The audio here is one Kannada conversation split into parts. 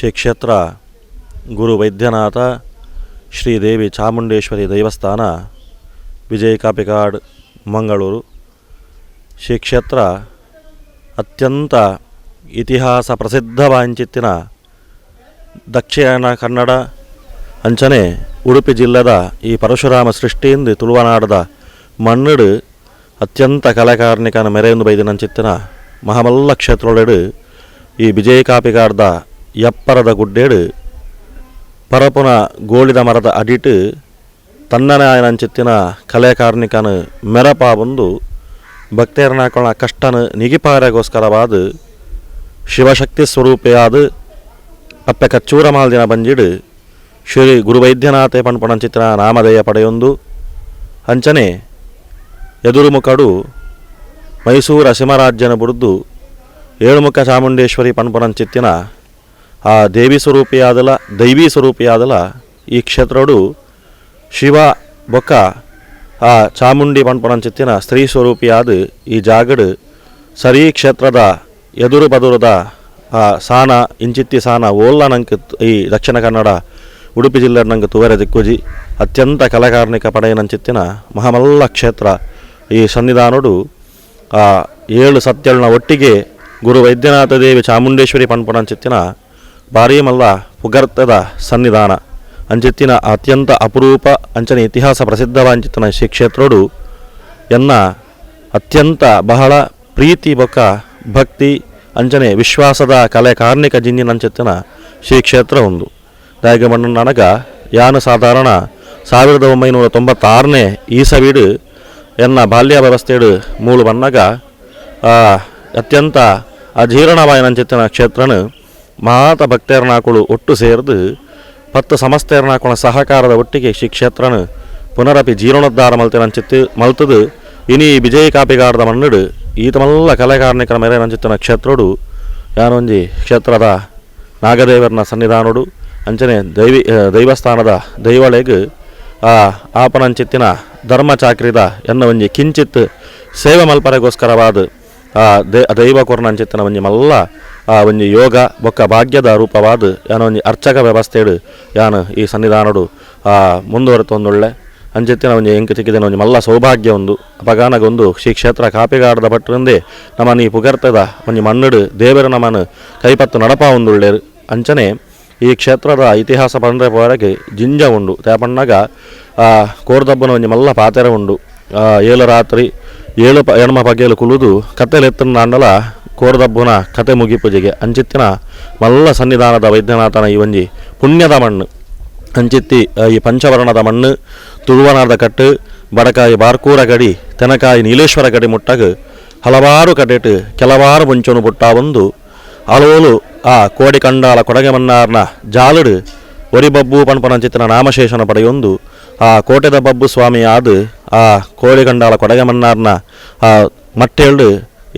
ಶ್ರೀ ಕ್ಷೇತ್ರ ಗುರು ವೈದ್ಯನಾಥ ಶ್ರೀದೇವಿ ಚಾಮುಂಡೇಶ್ವರಿ ದೇವಸ್ಥಾನ ವಿಜಯ ಕಾಪಿಕಾಡ್ ಮಂಗಳೂರು. ಶ್ರೀ ಕ್ಷೇತ್ರ ಅತ್ಯಂತ ಇತಿಹಾಸ ಪ್ರಸಿದ್ಧವಾಂಚಿತ್ತಿನ ದಕ್ಷಿಣ ಕನ್ನಡ ಅಂಚನೆ ಉಡುಪಿ ಜಿಲ್ಲೆದ ಈ ಪರಶುರಾಮ ಸೃಷ್ಟಿಯಿಂದ ತುಳುವನಾಡದ ಮಣ್ಣುಡು ಅತ್ಯಂತ ಕಲಾಕಾರ್ಣಿಕನ ಮೆರೆಯನ್ನು ಬೈದಿನಂಚಿತ್ತಿನ ಮಹಾಮಲ್ಲ ಕ್ಷೇತ್ರೊಳೆಡು ಈ ವಿಜಯ ಕಾಪಿಗಾಡ್ದ ಎಪ್ಪರದ ಗುಡ್ಡೇಡು ಪರಪುನ ಗೋಳಿದ ಮರದ ಅಡಿಟ್ಟು ತನ್ನನೇ ಆಯನಂಚಿತ್ತಿನ ಕಲೆಕಾರ್ಣಿಕನ ಮೆರಪ ಬಂದು ಭಕ್ತೇರನಾಕೊಳ್ಳ ಕಷ್ಟನ ನಿಗಿಪಾರೆಗೋಸ್ಕರವಾದ ಶಿವಶಕ್ತಿ ಸ್ವರೂಪಿಯಾದ ಅಪ್ಪೆ ಕಚ್ಚೂರ ಮಾಲ್ದಿನ ಬಂಜಿಡು ಶ್ರೀ ಗುರುವೈದ್ಯನಾಥೆ ಪಣಪಣಂಚಿತ್ತಿನ ನಾಮಧೇಯ ಪಡೆಯೊಂದು ಅಂಚನೆ ಎದುರುಮುಖಡು ಮೈಸೂರು ಅಸಿಮರಾಜ್ಯನ ಬುಡ್ದು ಏಳುಮುಖ ಚಾಮುಂಡೇಶ್ವರಿ ಪಣಪಣಂಚಿತ್ತಿನ ಆ ದೇವಿ ದೈವೀ ಸ್ವರೂಪಿಯಾದಲ ಈ ಕ್ಷೇತ್ರಡು ಶಿವ ಬೊಕ್ಕ ಆ ಚಾಮುಂಡಿ ಪಣಪಣಂಚಿತ್ತಿನ ಸ್ತ್ರೀ ಸ್ವರೂಪಿಯಾದ ಈ ಜಾಗಡು ಸರಿ ಕ್ಷೇತ್ರದ ಎದುರು ಬದುರದ ಆ ಸಾನ ಇಂಚಿತ್ತಿ ಸಾನ ಓಲ್ಲ ನಂಗೆ ಈ ದಕ್ಷಿಣ ಕನ್ನಡ ಉಡುಪಿ ಜಿಲ್ಲೆ ನಂಗೆ ತುವರೆ ದಿಕ್ಕುಜಿ ಅತ್ಯಂತ ಕಲಾಕಾರ್ಣಿಕ ಪಡೆಯನಂಚಿತ್ತಿನ ಮಹಾಮಲ್ಲ ಕ್ಷೇತ್ರ. ಈ ಸನ್ನಿಧಾನಡು ಆ 7 ಸತ್ಯಳನ ಒಟ್ಟಿಗೆ ಗುರು ವೈದ್ಯನಾಥ ದೇವಿ ಚಾಮುಂಡೇಶ್ವರಿ ಪಣಪಣಂಚಿತ್ತಿನ ಭಾರೀ ಮಲ್ಲ ಪುಗರ್ತದ ಸನ್ನಿಧಾನ ಅಂಚಿತ್ತಿನ ಅತ್ಯಂತ ಅಪರೂಪ ಅಂಚನೆ ಇತಿಹಾಸ ಪ್ರಸಿದ್ಧವಾಂಚಿತ್ತಿನ ಶ್ರೀ ಕ್ಷೇತ್ರಡು ಎನ್ನ ಅತ್ಯಂತ ಬಹಳ ಪ್ರೀತಿ ಬೊಕ್ಕ ಭಕ್ತಿ ಅಂಚನೆ ವಿಶ್ವಾಸದ ಕಲೆ ಕಾರ್ಣಿಕ ಜಿನ್ನಿನಂಚಿತ್ತಿನ ಶ್ರೀ ಕ್ಷೇತ್ರ ಒಂದು ದಾಯಗಮಣ್ಣ ನನಗ ಯಾನು ಸಾಧಾರಣ 1996ನೇ ಈಸವೀಡು ಎನ್ನ ಬಾಲ್ಯ ವ್ಯವಸ್ಥೆಡು ಮೂಲು ಬನ್ನಗ ಅತ್ಯಂತ ಅಜೀರ್ಣವಾಯನಂಚಿತ್ತಿನ ಕ್ಷೇತ್ರನು ಮಾತ ಭಕ್ತೇರ್ನಾಕುಳು ಒಟ್ಟು ಸೇರಿದು 10 ಸಮಸ್ತೇರ್ನಾಕುಳ ಸಹಕಾರದ ಒಟ್ಟಿಗೆ ಶ್ರೀ ಕ್ಷೇತ್ರನು ಪುನರಪಿ ಜೀರ್ಣೋದ್ಧಾರ ಮಲ್ತದು ಇನಿ ವಿಜಯ ಕಾಪಿಗಾರದ ಮಣ್ಣುಡು ಈತಮಲ್ಲ ಕಲೆಕಾರ್ಣಿಕರ ಮೇಲೆ ನಂಚಿತ್ತಿನ ಕ್ಷೇತ್ರಡು ಯಾನೊಂಜಿ ಕ್ಷೇತ್ರದ ನಾಗದೇವರನ ಸನ್ನಿಧಾನಡು ಅಂಚನೆ ದೈವಸ್ಥಾನದ ದೈವಳೆಗ್ ಆಪನಂಚಿತ್ತಿನ ಧರ್ಮಚಾಕ್ರಿದ ಎನ್ನ ಒಂಜಿ ಕಿಂಚಿತ್ ಸೇವೆ ಮಲ್ಪರೆಗೋಸ್ಕರವಾದ ದೈವ ಕೊರ್ನಂಚಿತ್ತಿನ ಒಂಜಿ ಮಲ್ಲ ಒಂಜಿ ಯೋಗ ಬೊಕ್ಕ ಭಾಗ್ಯದ ರೂಪವಾದ ಯಾನೋ ಒಂಜಿ ಅರ್ಚಕ ವ್ಯವಸ್ಥೆಡು ಯಾನು ಈ ಸನ್ನಿಧಾನಡು ಮುಂದುವರೆತೊಂದುಳ್ಳೆ ಅಂಚಿತ್ತಿನ ಒಂಜಿ ಎಂಕು ಚಿಕ್ಕಿದಿನ ಒಂಜಿ ಮಲ್ಲ ಸೌಭಾಗ್ಯ ಒಂದು ಅಪಗಾನಗೊಂದು ಶ್ರೀ ಕ್ಷೇತ್ರ ಕಾಪಿಗಾಡದ ಭಟ್ರಿಂದೆ ನಮ್ಮನ್ನು ಈ ಪುಗರ್ತದ ಒಂಜಿ ಮಣ್ಣುಡು ದೇವರ ನಮ್ಮನ್ನು ಕೈಪತ್ತು ನಡಪ ಒಂದುಳ್ಳೇರು. ಅಂಚನೆ ಈ ಕ್ಷೇತ್ರದ ಇತಿಹಾಸ ಪಂಡ್ರೆ ಪೋರಗೆ ಜಿಂಜ ಉಂಡು ತೇಪಣ್ಣಗ ಕೋರ್ದಬ್ಬನ ಒಂಜಿ ಮಲ್ಲ ಪಾತೆರೆ ಉಂಡು. 7 ರಾತ್ರಿ 7 ಎಣ್ಮ ಪಗೆಲು ಕುಲುದು ಕತ್ತೆಲೆತ್ತನ ನಾಂಡಲ ಕೋರ್ದಬ್ಬನ ಕತೆ ಮುಗಿಪುಜಿಗೆ ಅಂಚಿತ್ತಿನ ಮಲ್ಲ ಸನ್ನಿಧಾನದ ವೈದ್ಯನಾಥನ ಈ ಒಂಜಿ ಪುಣ್ಯದ ಮಣ್ಣು ಅಂಚಿತ್ತಿ ಈ ಪಂಚವರ್ಣದ ಮಣ್ಣು ತುಳುವನಾರ್ದ ಕಟ್ಟು ಬಡಕಾಯಿ ಬಾರ್ಕೂರ ಗಡಿ ತೆನಕಾಯಿ ನೀಲೇಶ್ವರ ಗಡಿ ಮುಟ್ಟಗ ಹಲವಾರು ಕಡೆಟು ಕೆಲವಾರು ಮುಂಚೊನು ಬುಟ್ಟ ಒಂದು ಅಲೋಲು ಆ ಕೋಡಿ ಕಂಡಾಲ ಕೊಡಗೆ ಮನ್ನಾರ್ನ ಜಾಲುಡು ಒರಿಬಬ್ಬು ಪಣಪಣಂಚಿತ್ತಿನ ನಾಮಶೇಷನ ಪಡೆಯೊಂದು ಆ ಕೋಟೆದ ಬಬ್ಬು ಸ್ವಾಮಿ ಆದ ಆ ಕೋಡಿ ಕಂಡಾಲ ಕೊಡಗೆ ಮನ್ನಾರ್ನ ಆ ಮಟ್ಟೆಳ್ಳು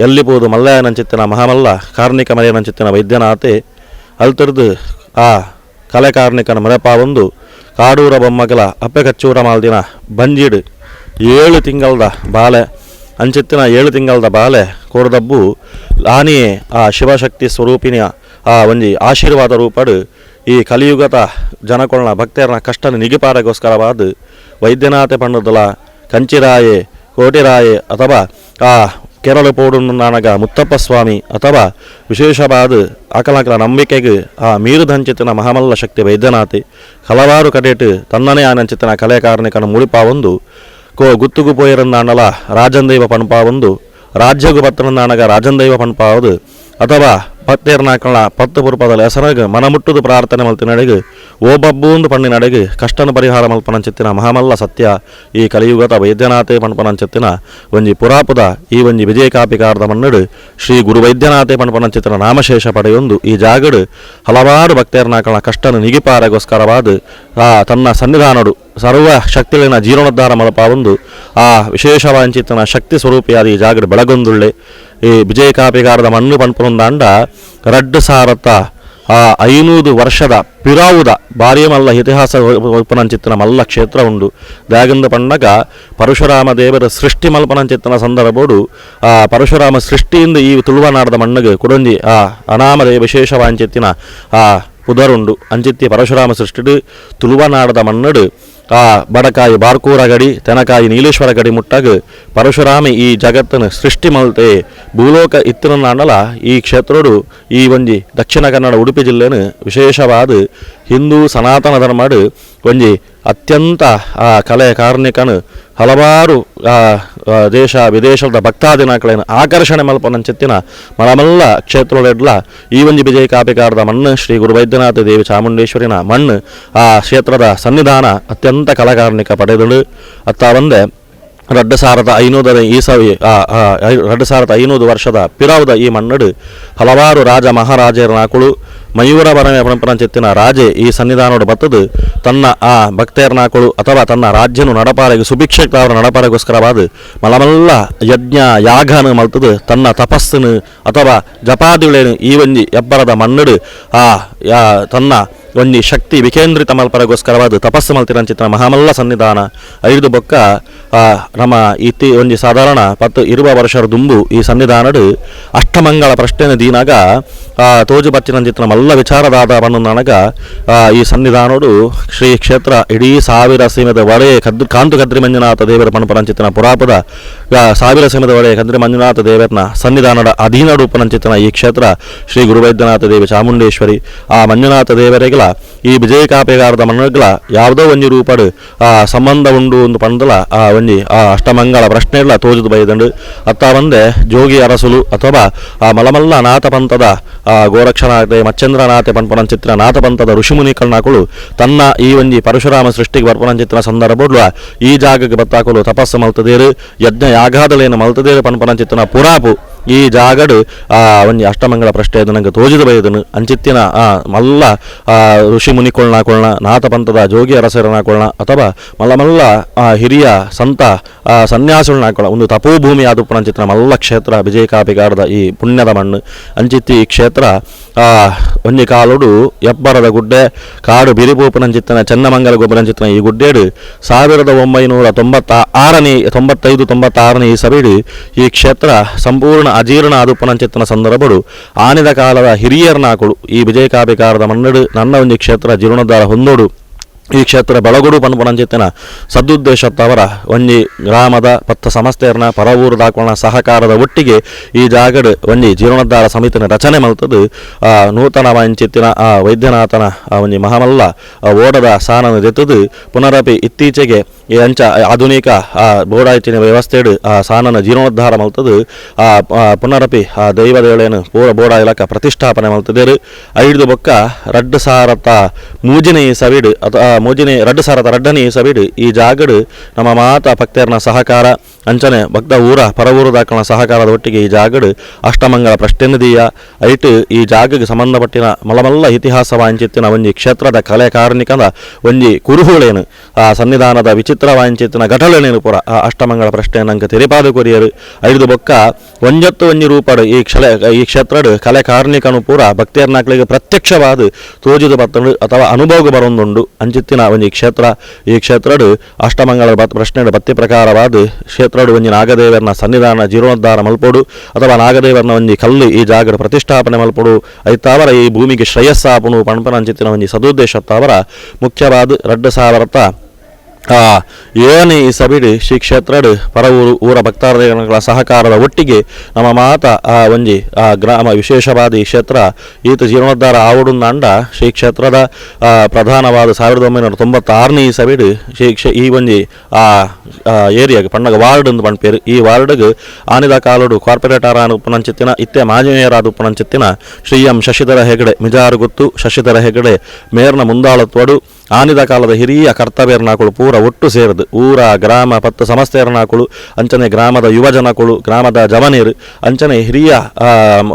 ಎಲ್ಲಿಬೋದು ಮಲ್ಲಯ್ಯನಂಚಿತ್ತಿನ ಮಹಾಮಲ್ಲ ಕಾರ್ಣಿಕ ಮರೆಯನಂಚಿತ್ತಿನ ವೈದ್ಯನಾಥೆ ಅಲ್ತಿರ್ದು ಆ ಕಲೆ ಕಾರ್ಣಿಕನ ಮರೆಪ ಒಂದು ಕಾಡೂರ ಬೊಮ್ಮಗಲ ಅಪ್ಪೆ ಕಚ್ಚೂರ ಮಾಲ್ದಿನ ಬಂಜಿಡು 7 ತಿಂಗಳದ ಬಾಲೆ ಅಂಚಿತ್ತಿನ 7 ತಿಂಗಳದ ಬಾಲೆ ಕೋರ್ದಬ್ಬು ಆನಿಯೇ ಆ ಶಿವಶಕ್ತಿ ಸ್ವರೂಪಿನಿಯ ಆ ಒಂಜಿ ಆಶೀರ್ವಾದ ರೂಪಡು ಈ ಕಲಿಯುಗದ ಜನಕೊಳ್ನ ಭಕ್ತರನ ಕಷ್ಟನ ನಿಗಿಪಾರೆಗೋಸ್ಕರವಾದ ವೈದ್ಯನಾಥೆ ಪಂಡದಲ ಕಂಚಿರಾಯೆ ಕೋಟಿರಾಯೆ ಅಥವಾ ಆ ಕೆರಳು ಪೋಡು ನಾನಗ ಮುತ್ತಪ್ಪ ಸ್ವಾಮಿ ಅಥವಾ ವಿಶೇಷವಾದ ಆಕಲಕಲ ನಂಬಿಕೆಗೆ ಆ ಮೀರುದಂಚಿತ್ತಿನ ಮಹಾಮಲ್ಲ ಶಕ್ತಿ ವೈದ್ಯನಾಥೆ ಹಲವಾರು ಕಡೆಟು ತನ್ನನೇ ಆನಂಚಿತ್ತಿನ ಕಲೆ ಕಾರ್ಣಿಕನ ಮುಳಿಪ ಒಂದು ಗುತ್ತುಗು ಪೋಯಿರಂದಾಂಡಲ ರಾಜಂದೈವ ಪಣಪ ಒಂದು ರಾಜ್ಯಗು ಪತ್ರನಾನಗ ರಾಜಂದೈವ ಪಣಪಾವುದು ಅಥವಾ ಭಕ್ತೇರ್ನಾಕಳ 10 ಪುರುಪದ ಹೆಸರಾಗ ಮನಮುಟ್ಟುದು ಪ್ರಾರ್ಥನೆ ಮಲ್ತಿನಡೆಗೆ ಓ ಬಬ್ಬೂಂದು ಪಣ್ಣಿನಡೆಗೆ ಕಷ್ಟನ ಪರಿಹಾರ ಮಲ್ಪನಂಚಿತ್ತಿನ ಮಹಾಮಲ್ಲ ಸತ್ಯ ಈ ಕಲಿಯುಗದ ವೈದ್ಯನಾಥೆ ಪಣಪನಂಚಿತ್ತಿನ ಒಂಜಿ ಪುರಾಪುದ ಈ ಒಂಜಿ ವಿಜಯ ಕಾಪಿಗಾರದ ಮಣ್ಣುಡು ಶ್ರೀ ಗುರು ವೈದ್ಯನಾಥೆ ಪಣಪನಂಚಿತ್ತಿನ ನಾಮಶೇಷ ಪಡೆಯೊಂದು ಈ ಜಾಗಡು ಹಲವಾರು ಭಕ್ತೇರ್ನಾಕಳ ಕಷ್ಟನ ನಿಗಿಪಾರೆಗೋಸ್ಕರವಾದ ತನ್ನ ಸನ್ನಿಧಾನಡು ಸರ್ವ ಶಕ್ತಿಗಳಿನ ಜೀರ್ಣೋದ್ಧಾರ ಮಲಪ ಒಂದು ಆ ವಿಶೇಷವಾಂಚಿತ್ತಿನ ಶಕ್ತಿ ಸ್ವರೂಪಿಯಾದ ಈ ಜಾಗಡು ಬೆಳಗೊಂದುಳ್ಳೆ ಈ ವಿಜಯ ಕಾಪಿಗಾರದ ಮಣ್ಣು ಪಂಪುಂದಾಂಡ 2 ಸಾರತ್ತ 500 ವರ್ಷದ ಪಿರಾವುದ ಭಾರಿ ಮಲ್ಲ ಇತಿಹಾಸ ಮಲ್ಪನಂಚಿತ್ತಿನ ಮಲ್ಲ ಕ್ಷೇತ್ರ ಉಂಡು. ದಾಗಂದ ಪಂಡಗ ಪರಶುರಾಮ ದೇವರ ಸೃಷ್ಟಿ ಮಲ್ಪನಂಚಿತ್ತಿನ ಸಂದರ್ಭಡು ಪರಶುರಾಮ ಸೃಷ್ಟಿಯಿಂದ ಈ ತುಳುವನಾಡದ ಮಣ್ಣಗೆ ಕುಡೊಂಜಿ ಅನಾಮದ ವಿಶೇಷವಾಂಚಿತ್ತಿನ ಪುದರುಂಡು ಅಂಚಿತ್ತಿ ಪರಶುರಾಮ ಸೃಷ್ಟಿಡು ತುಳುವನಾಡದ ಮನ್ನಡು ಆ ಬಡಕಾಯಿ ಬಾರ್ಕೂರ ಗಡಿ ತೆನಕಾಯಿ ನೀಲೇಶ್ವರ ಗಡಿ ಮುಟ್ಟಾಗ ಪರಶುರಾಮಿ ಈ ಜಗತ್ತನ್ನು ಸೃಷ್ಟಿ ಮಲ್ತೆ ಭೂಲೋಕ ಇತ್ತಿನಂಡಲ ಈ ಕ್ಷೇತ್ರಡು ಈ ಒಂಜಿ ದಕ್ಷಿಣ ಕನ್ನಡ ಉಡುಪಿ ಜಿಲ್ಲೆನ ವಿಶೇಷವಾದ ಹಿಂದೂ ಸನಾತನ ಧರ್ಮಡು ಒಂಜಿ ಅತ್ಯಂತ ಕಲೆ ಕಾರ್ಣಿಕನು ಹಲವಾರು ದೇಶ ವಿದೇಶದ ಭಕ್ತಾದಿನಾಕಳನ್ನು ಆಕರ್ಷಣೆ ಮಲ್ಪನಂಚಿತ್ತಿನ ಮಳಮಲ್ಲ ಕ್ಷೇತ್ರಗಳೆಡ್ಲ ಈ ಒಂಜಿ ವಿಜಯ ಕಾಪಿಕಾರದ ಮಣ್ಣು ಶ್ರೀ ಗುರು ವೈದ್ಯನಾಥ ದೇವಿ ಚಾಮುಂಡೇಶ್ವರಿನ ಮಣ್ಣು ಆ ಕ್ಷೇತ್ರದ ಸನ್ನಿಧಾನ ಅತ್ಯಂತ ಕಲಾಕಾರ್ಣಿಕ ಪಡೆದಳು ಅತ್ತ ಒಂದೇ 2500 ಈಸವಿ 2500 ವರ್ಷದ ಪಿರಾವುದ ಈ ಮಣ್ಣಡು ಹಲವಾರು ರಾಜ ಮಹಾರಾಜರನಾಕುಳು ಮಯೂರ ಬರನೆ ಪರಂಪರಂಚಿತ್ತಿನ ರಾಜೆ ಈ ಸನ್ನಿಧಾನೋಡು ಬತ್ತದು ತನ್ನ ಆ ಭಕ್ತೇರ್ನಾಕುಳು ಅಥವಾ ತನ್ನ ರಾಜ್ಯನು ನಡಪಾರೆಗೆ ಸುಭಿಕ್ಷಕರ ನಡಪಾರೆಗೋಸ್ಕರವಾದ ಮಲಮಲ್ಲ ಯಜ್ಞ ಯಾಗನು ಮಲ್ತದು ತನ್ನ ತಪಸ್ಸನು ಅಥವಾ ಜಪಾದಿಗಳೇನು ಈ ಒಂಜಿ ಎಬ್ಬರದ ಮಣ್ಣಡು ತನ್ನ ಒಂಜಿ ಶಕ್ತಿ ವಿಕೇಂದ್ರಿತ ಮಲ್ಪರೆಗೋಸ್ಕರವಾದ ತಪಸ್ಸು ಮಲ್ತಿರಂಚಿತ್ತಿನ ಮಹಾಮಲ್ಲ ಸನ್ನಿಧಾನ ಐದು ಬೊಕ್ಕ ನಮ್ಮ ಇತ್ತಿ ಒಂಜಿ ಸಾಧಾರಣ 10-20 ವರ್ಷದ ದುಂಬು ಈ ಸನ್ನಿಧಾನಡು ಅಷ್ಟಮಂಗಳ ಪ್ರಶ್ನೆನ ದೀನಾಗ ತೋಜು ಬಚ್ಚಿನಂಚಿತ್ತಿನ ಮಲ್ಲ ವಿಚಾರದಾದ ಬಣ್ಣನಗ ಈ ಸನ್ನಿಧಾನೋಡು ಶ್ರೀ ಕ್ಷೇತ್ರ ಇಡೀ 1000 ಸೀಮೆದ ಒಡೆ ಕಾಂತು ಕದ್ರಿ ಮಂಜುನಾಥ ದೇವರ ಪಣಪರಂಚಿತ್ತಿನ ಪುರಾಪದ 1000 ಸೀಮೆದ ಒಡೆ ಕದ್ರಿ ಮಂಜುನಾಥ ದೇವರನ ಸನ್ನಿಧಾನದ ಅಧೀನ ರೂಪನಂಚಿತ್ತಿನ ಈ ಕ್ಷೇತ್ರ ಶ್ರೀ ಗುರುವೈದ್ಯನಾಥ ದೇವಿ ಚಾಮುಂಡೇಶ್ವರಿ ಆ ಮಂಜುನಾಥ ದೇವರಿಗಳ ಈ ವಿಜಯ ಕಾಪೆಗಾರದ ಮಣ್ಣಗಳ ಯಾವುದೋ ಒಂಜಿ ರೂಪಡು ಸಂಬಂಧ ಉಂಡು ಒಂದು ಪಂದಲ ಒಂಜಿ ಅಷ್ಟಮಂಗಳ ಪ್ರಶ್ನೆ ಇಲ್ಲ ತೋಜದು ಬೈದಂಡು ಅತ್ತ ಒಂದೇ ಜೋಗಿ ಅರಸುಲು ಅಥವಾ ಮಲಮಲ್ಲ ನಾಥ ಪಂಥದ ಗೋರಕ್ಷನಾಥೆ ಮಚ್ಚೇಂದ್ರನಾಥೆ ಪಂಪನಂಚಿತ್ತಿನ ನಾಥ ಪಂಥದ ಋಷಿಮುನಿಕಲ್ನಾಕುಳು ತನ್ನ ಈ ಒಂಜಿ ಪರಶುರಾಮ ಸೃಷ್ಟಿಗೆ ಬರ್ಪನಂಚಿತ್ತಿನ ಸಂದರ್ಭಡ್ಲ ಈ ಜಾಗಕ್ಕೆ ಬತ್ತಾಕಲು ತಪಸ್ಸು ಮಲ್ತದೇರು ಯಜ್ಞ ಯಾಗಾದಲೇನು ಮಲ್ತದೇರು ಪಂಪನಂಚಿತ್ತಿನ ಪುರಾಪು ಈ ಜಾಗಡು ಒಂಜಿ ಅಷ್ಟಮಂಗಳ ಪ್ರಶ್ನೆ ನನಗೆ ತೋಜಿದು ಬೈದನು ಅಂಚಿತ್ತಿನ ಮಲ್ಲ ಋಷಿ ಮುನಿಕೊಳ್ನಾಕೊಳ್ನ ನಾಥ ಪಂಥದ ಜೋಗಿ ಅರಸರನಾಕೊಳ್ನ ಅಥವಾ ಮಲ್ಲ ಹಿರಿಯ ಸಂತ ಸನ್ಯಾಸುಗಳನ್ನಾಕೊಳ ಒಂದು ತಪೋಭೂಮಿ ಆದುಪ್ಪನಂಚಿತ್ತಿನ ಮಲ್ಲ ಕ್ಷೇತ್ರ ವಿಜಯ ಕಾಪಿಗಾರದ ಈ ಪುಣ್ಯದ ಮಣ್ಣು ಅಂಚಿತ್ತಿ ಈ ಕ್ಷೇತ್ರ ಒಂಜಿ ಕಾಲುಡು ಎಬ್ಬರದ ಗುಡ್ಡೆ ಕಾಡು ಬಿರಿಪೂಪನಂಚಿತ್ತಿನ ಚೆನ್ನಮಂಗಲ ಗೊಬ್ಬರಂಚಿತ್ತಿನ ಈ ಗುಡ್ಡೇಡು 1995-96 ಈ ಸಬಿಡು ಈ ಕ್ಷೇತ್ರ ಸಂಪೂರ್ಣ ಅಜೀರ್ಣ ಆದುಪ್ಪನಂಚಿತ್ತಿನ ಸಂದರ್ಭಡು ಆನಿದ ಕಾಲದ ಹಿರಿಯರ್ನಾಕುಳು ಈ ವಿಜಯ ಕಾಪಿಕಾರದ ಮನ್ನಡು ನನ್ನ ಒಂಜಿ ಕ್ಷೇತ್ರ ಜೀರ್ಣೋದ್ಧಾರ ಹೊಂದೋಡು ಈ ಕ್ಷೇತ್ರ ಬೆಳಗುಡು ಪನ್ಪನಂಚಿತ್ತಿನ ಸದುದ್ದೇಶತ್ತವರ ಒಂಜಿ ಗ್ರಾಮದ ಪತ್ತ ಸಮಸ್ತೆಯರ್ನ ಪರವೂರು ದಾಕೋಣ ಸಹಕಾರದ ಒಟ್ಟಿಗೆ ಈ ಜಾಗಡು ಒಂಜಿ ಜೀರ್ಣೋದ್ಧಾರ ಸಮಿತಿನ ರಚನೆ ಮಲ್ತದು ನೂತನವಂಚಿತ್ತಿನ ವೈದ್ಯನಾಥನ ಒಂಜಿ ಮಹಾಮಲ್ಲ ಓಡದ ಸಾನನ್ನು ದೆತ್ತದು ಪುನರಪಿ ಇತ್ತೀಚೆಗೆ ಈ ಅಂಚ ಆಧುನಿಕ ಬೋಡಾಯ್ಚಿನ ವ್ಯವಸ್ಥೆಡು ಸಾನನ ಜೀರ್ಣೋದ್ಧಾರ ಮಲ್ತದು ಪುನರಪಿ ದೈವದೇಳೇನು ಪೂರ ಬೋಡ ಇಲಾಖ ಪ್ರತಿಷ್ಠಾಪನೆ ಮಲ್ತದೇರು ಐದು ಬೊಕ್ಕ ರಡ್ಡು ಸಾರತ ಮೂಜಿನಿ ಸವಿಡು ಅಥವಾ ಮೂಜಿನಿ 2,000 ರಡ್ಡನಿ ಸಬಿಡು ಈ ಜಾಗಡು ನಮ್ಮ ಮಾತಾ ಭಕ್ತರ್ನ ಸಹಕಾರ ಅಂಚನೆ ಭಕ್ತ ಊರ ಪರವೂರು ದಾಖಲ ಸಹಕಾರದ ಒಟ್ಟಿಗೆ ಈ ಜಾಗಡು ಅಷ್ಟಮಂಗಳ ಪ್ರಶ್ನೆನದೀಯ ಐಟು ಈ ಜಾಗಕ್ಕೆ ಸಂಬಂಧಪಟ್ಟಿನ ಮಲಮಲ್ಲ ಇತಿಹಾಸ ವಾಂಚಿತ್ತಿನ ಒಂಜಿ ಕ್ಷೇತ್ರದ ಕಲೆ ಕಾರ್ಣಿಕದ ಒಂಜಿ ಕುರುಹುಳೇನು ಸನ್ನಿಧಾನದ ವಿಚಿತ್ರ ವಾಂಚಿತ್ತಿನ ಘಟಳೆನೇನು ಪುರ ಅಷ್ಟಮಂಗಳ ಪ್ರಶ್ನೆ ನಂಗೆ ತೆರಿಪಾದ ಕೊರಿಯರು ಐದು ಬೊಕ್ಕ ಒಂಜಿ ರೂಪಡು ಈ ಕ್ಷೇತ್ರಡು ಕಲೆ ಕಾರ್ಣಿಕನು ಪೂರ ಭಕ್ತಿಯರ್ನಾಕ್ಲಿಗೆ ಪ್ರತ್ಯಕ್ಷವಾದ ತೋಜಿದು ಬತ್ತಂಡು ಅಥವಾ ಅನುಭವ ಬರೊಂದುಂಡು ಅಂಚಿತ್ತಿನ ಒಂಜಿ ಕ್ಷೇತ್ರ ಈ ಕ್ಷೇತ್ರಡು ಅಷ್ಟಮಂಗಳ ಪ್ರಶ್ನೆ ಬತ್ತಿ ಪ್ರಕಾರವಾದ ಕ್ಷೇತ್ರಡು ಒಂಜಿ ನಾಗದೇವರನ ಸನ್ನಿಧಾನ ಜೀರ್ಣೋದ್ಧಾರ ಮಲ್ಪೋಡು ಅಥವಾ ನಾಗದೇವರನ ಒಂಜಿ ಕಲ್ಲು ಈ ಜಾಗದ ಪ್ರತಿಷ್ಠಾಪನೆ ಮಲ್ಪೋಡು ಐತಾವರ ಈ ಭೂಮಿಗೆ ಶ್ರೇಯಸ್ಸಾಪುನು ಪಣಪನಂಚಿತ್ತಿನ ಒಂಜಿ ಸದುದ್ದೇಶತ್ತವರ ಮುಖ್ಯವಾದ 2,000 ಏನೇ ಈ ಸಬಿಡು ಶ್ರೀ ಕ್ಷೇತ್ರಡು ಪರವೂರು ಊರ ಭಕ್ತಾದಿಗಳ ಸಹಕಾರದ ಒಟ್ಟಿಗೆ ನಮ್ಮ ಮಾತ ಒಂಜಿ ಗ್ರಾಮ ವಿಶೇಷವಾದ ಈ ಕ್ಷೇತ್ರ ಈತ ಜೀರ್ಣೋದ್ಧಾರ ಆವಡುಂದಾಂಡ ಶ್ರೀ ಕ್ಷೇತ್ರದ ಪ್ರಧಾನವಾದ 1996 ಈ ಸಬಿಡು ಈ ಒಂಜಿ ಏರಿಯಾಗೆ ಪಣ್ಣಗ ವಾರ್ಡ್ ಎಂದು ಪಣ್ಪೇರು ಈ ವಾರ್ಡ್ಗೆ ಆನಿದ ಕಾಲುಡು ಕಾರ್ಪೊರೇಟರ್ ಉಪನಂಚಿತ್ತಿನ ಇತ್ತೆ ಮಾಜಿ ಮೇಯರ್ ಉಪನಂಚಿತ್ತಿನ ಶ್ರೀ ಎಂ ಶಶಿಧರ ಹೆಗಡೆ ಮಿಜಾರು ಗೊತ್ತು ಶಶಿಧರ ಹೆಗಡೆ ಮೇಯರ್ನ ಮುಂದಾಳತ್ವಡು ಆನಿದ ಕಾಲದ ಹಿರಿಯ ಕರ್ತವ್ಯರ್ನಾಕುಳು ಪೂರ ಒಟ್ಟು ಸೇರಿದು ಊರ ಗ್ರಾಮ ಪತ್ತು ಸಮಸ್ತೆಯರ್ನಾಕುಳು ಅಂಚನೆ ಗ್ರಾಮದ ಯುವಜನಕುಳು ಗ್ರಾಮದ ಜವನೀರು ಅಂಚನೆ ಹಿರಿಯ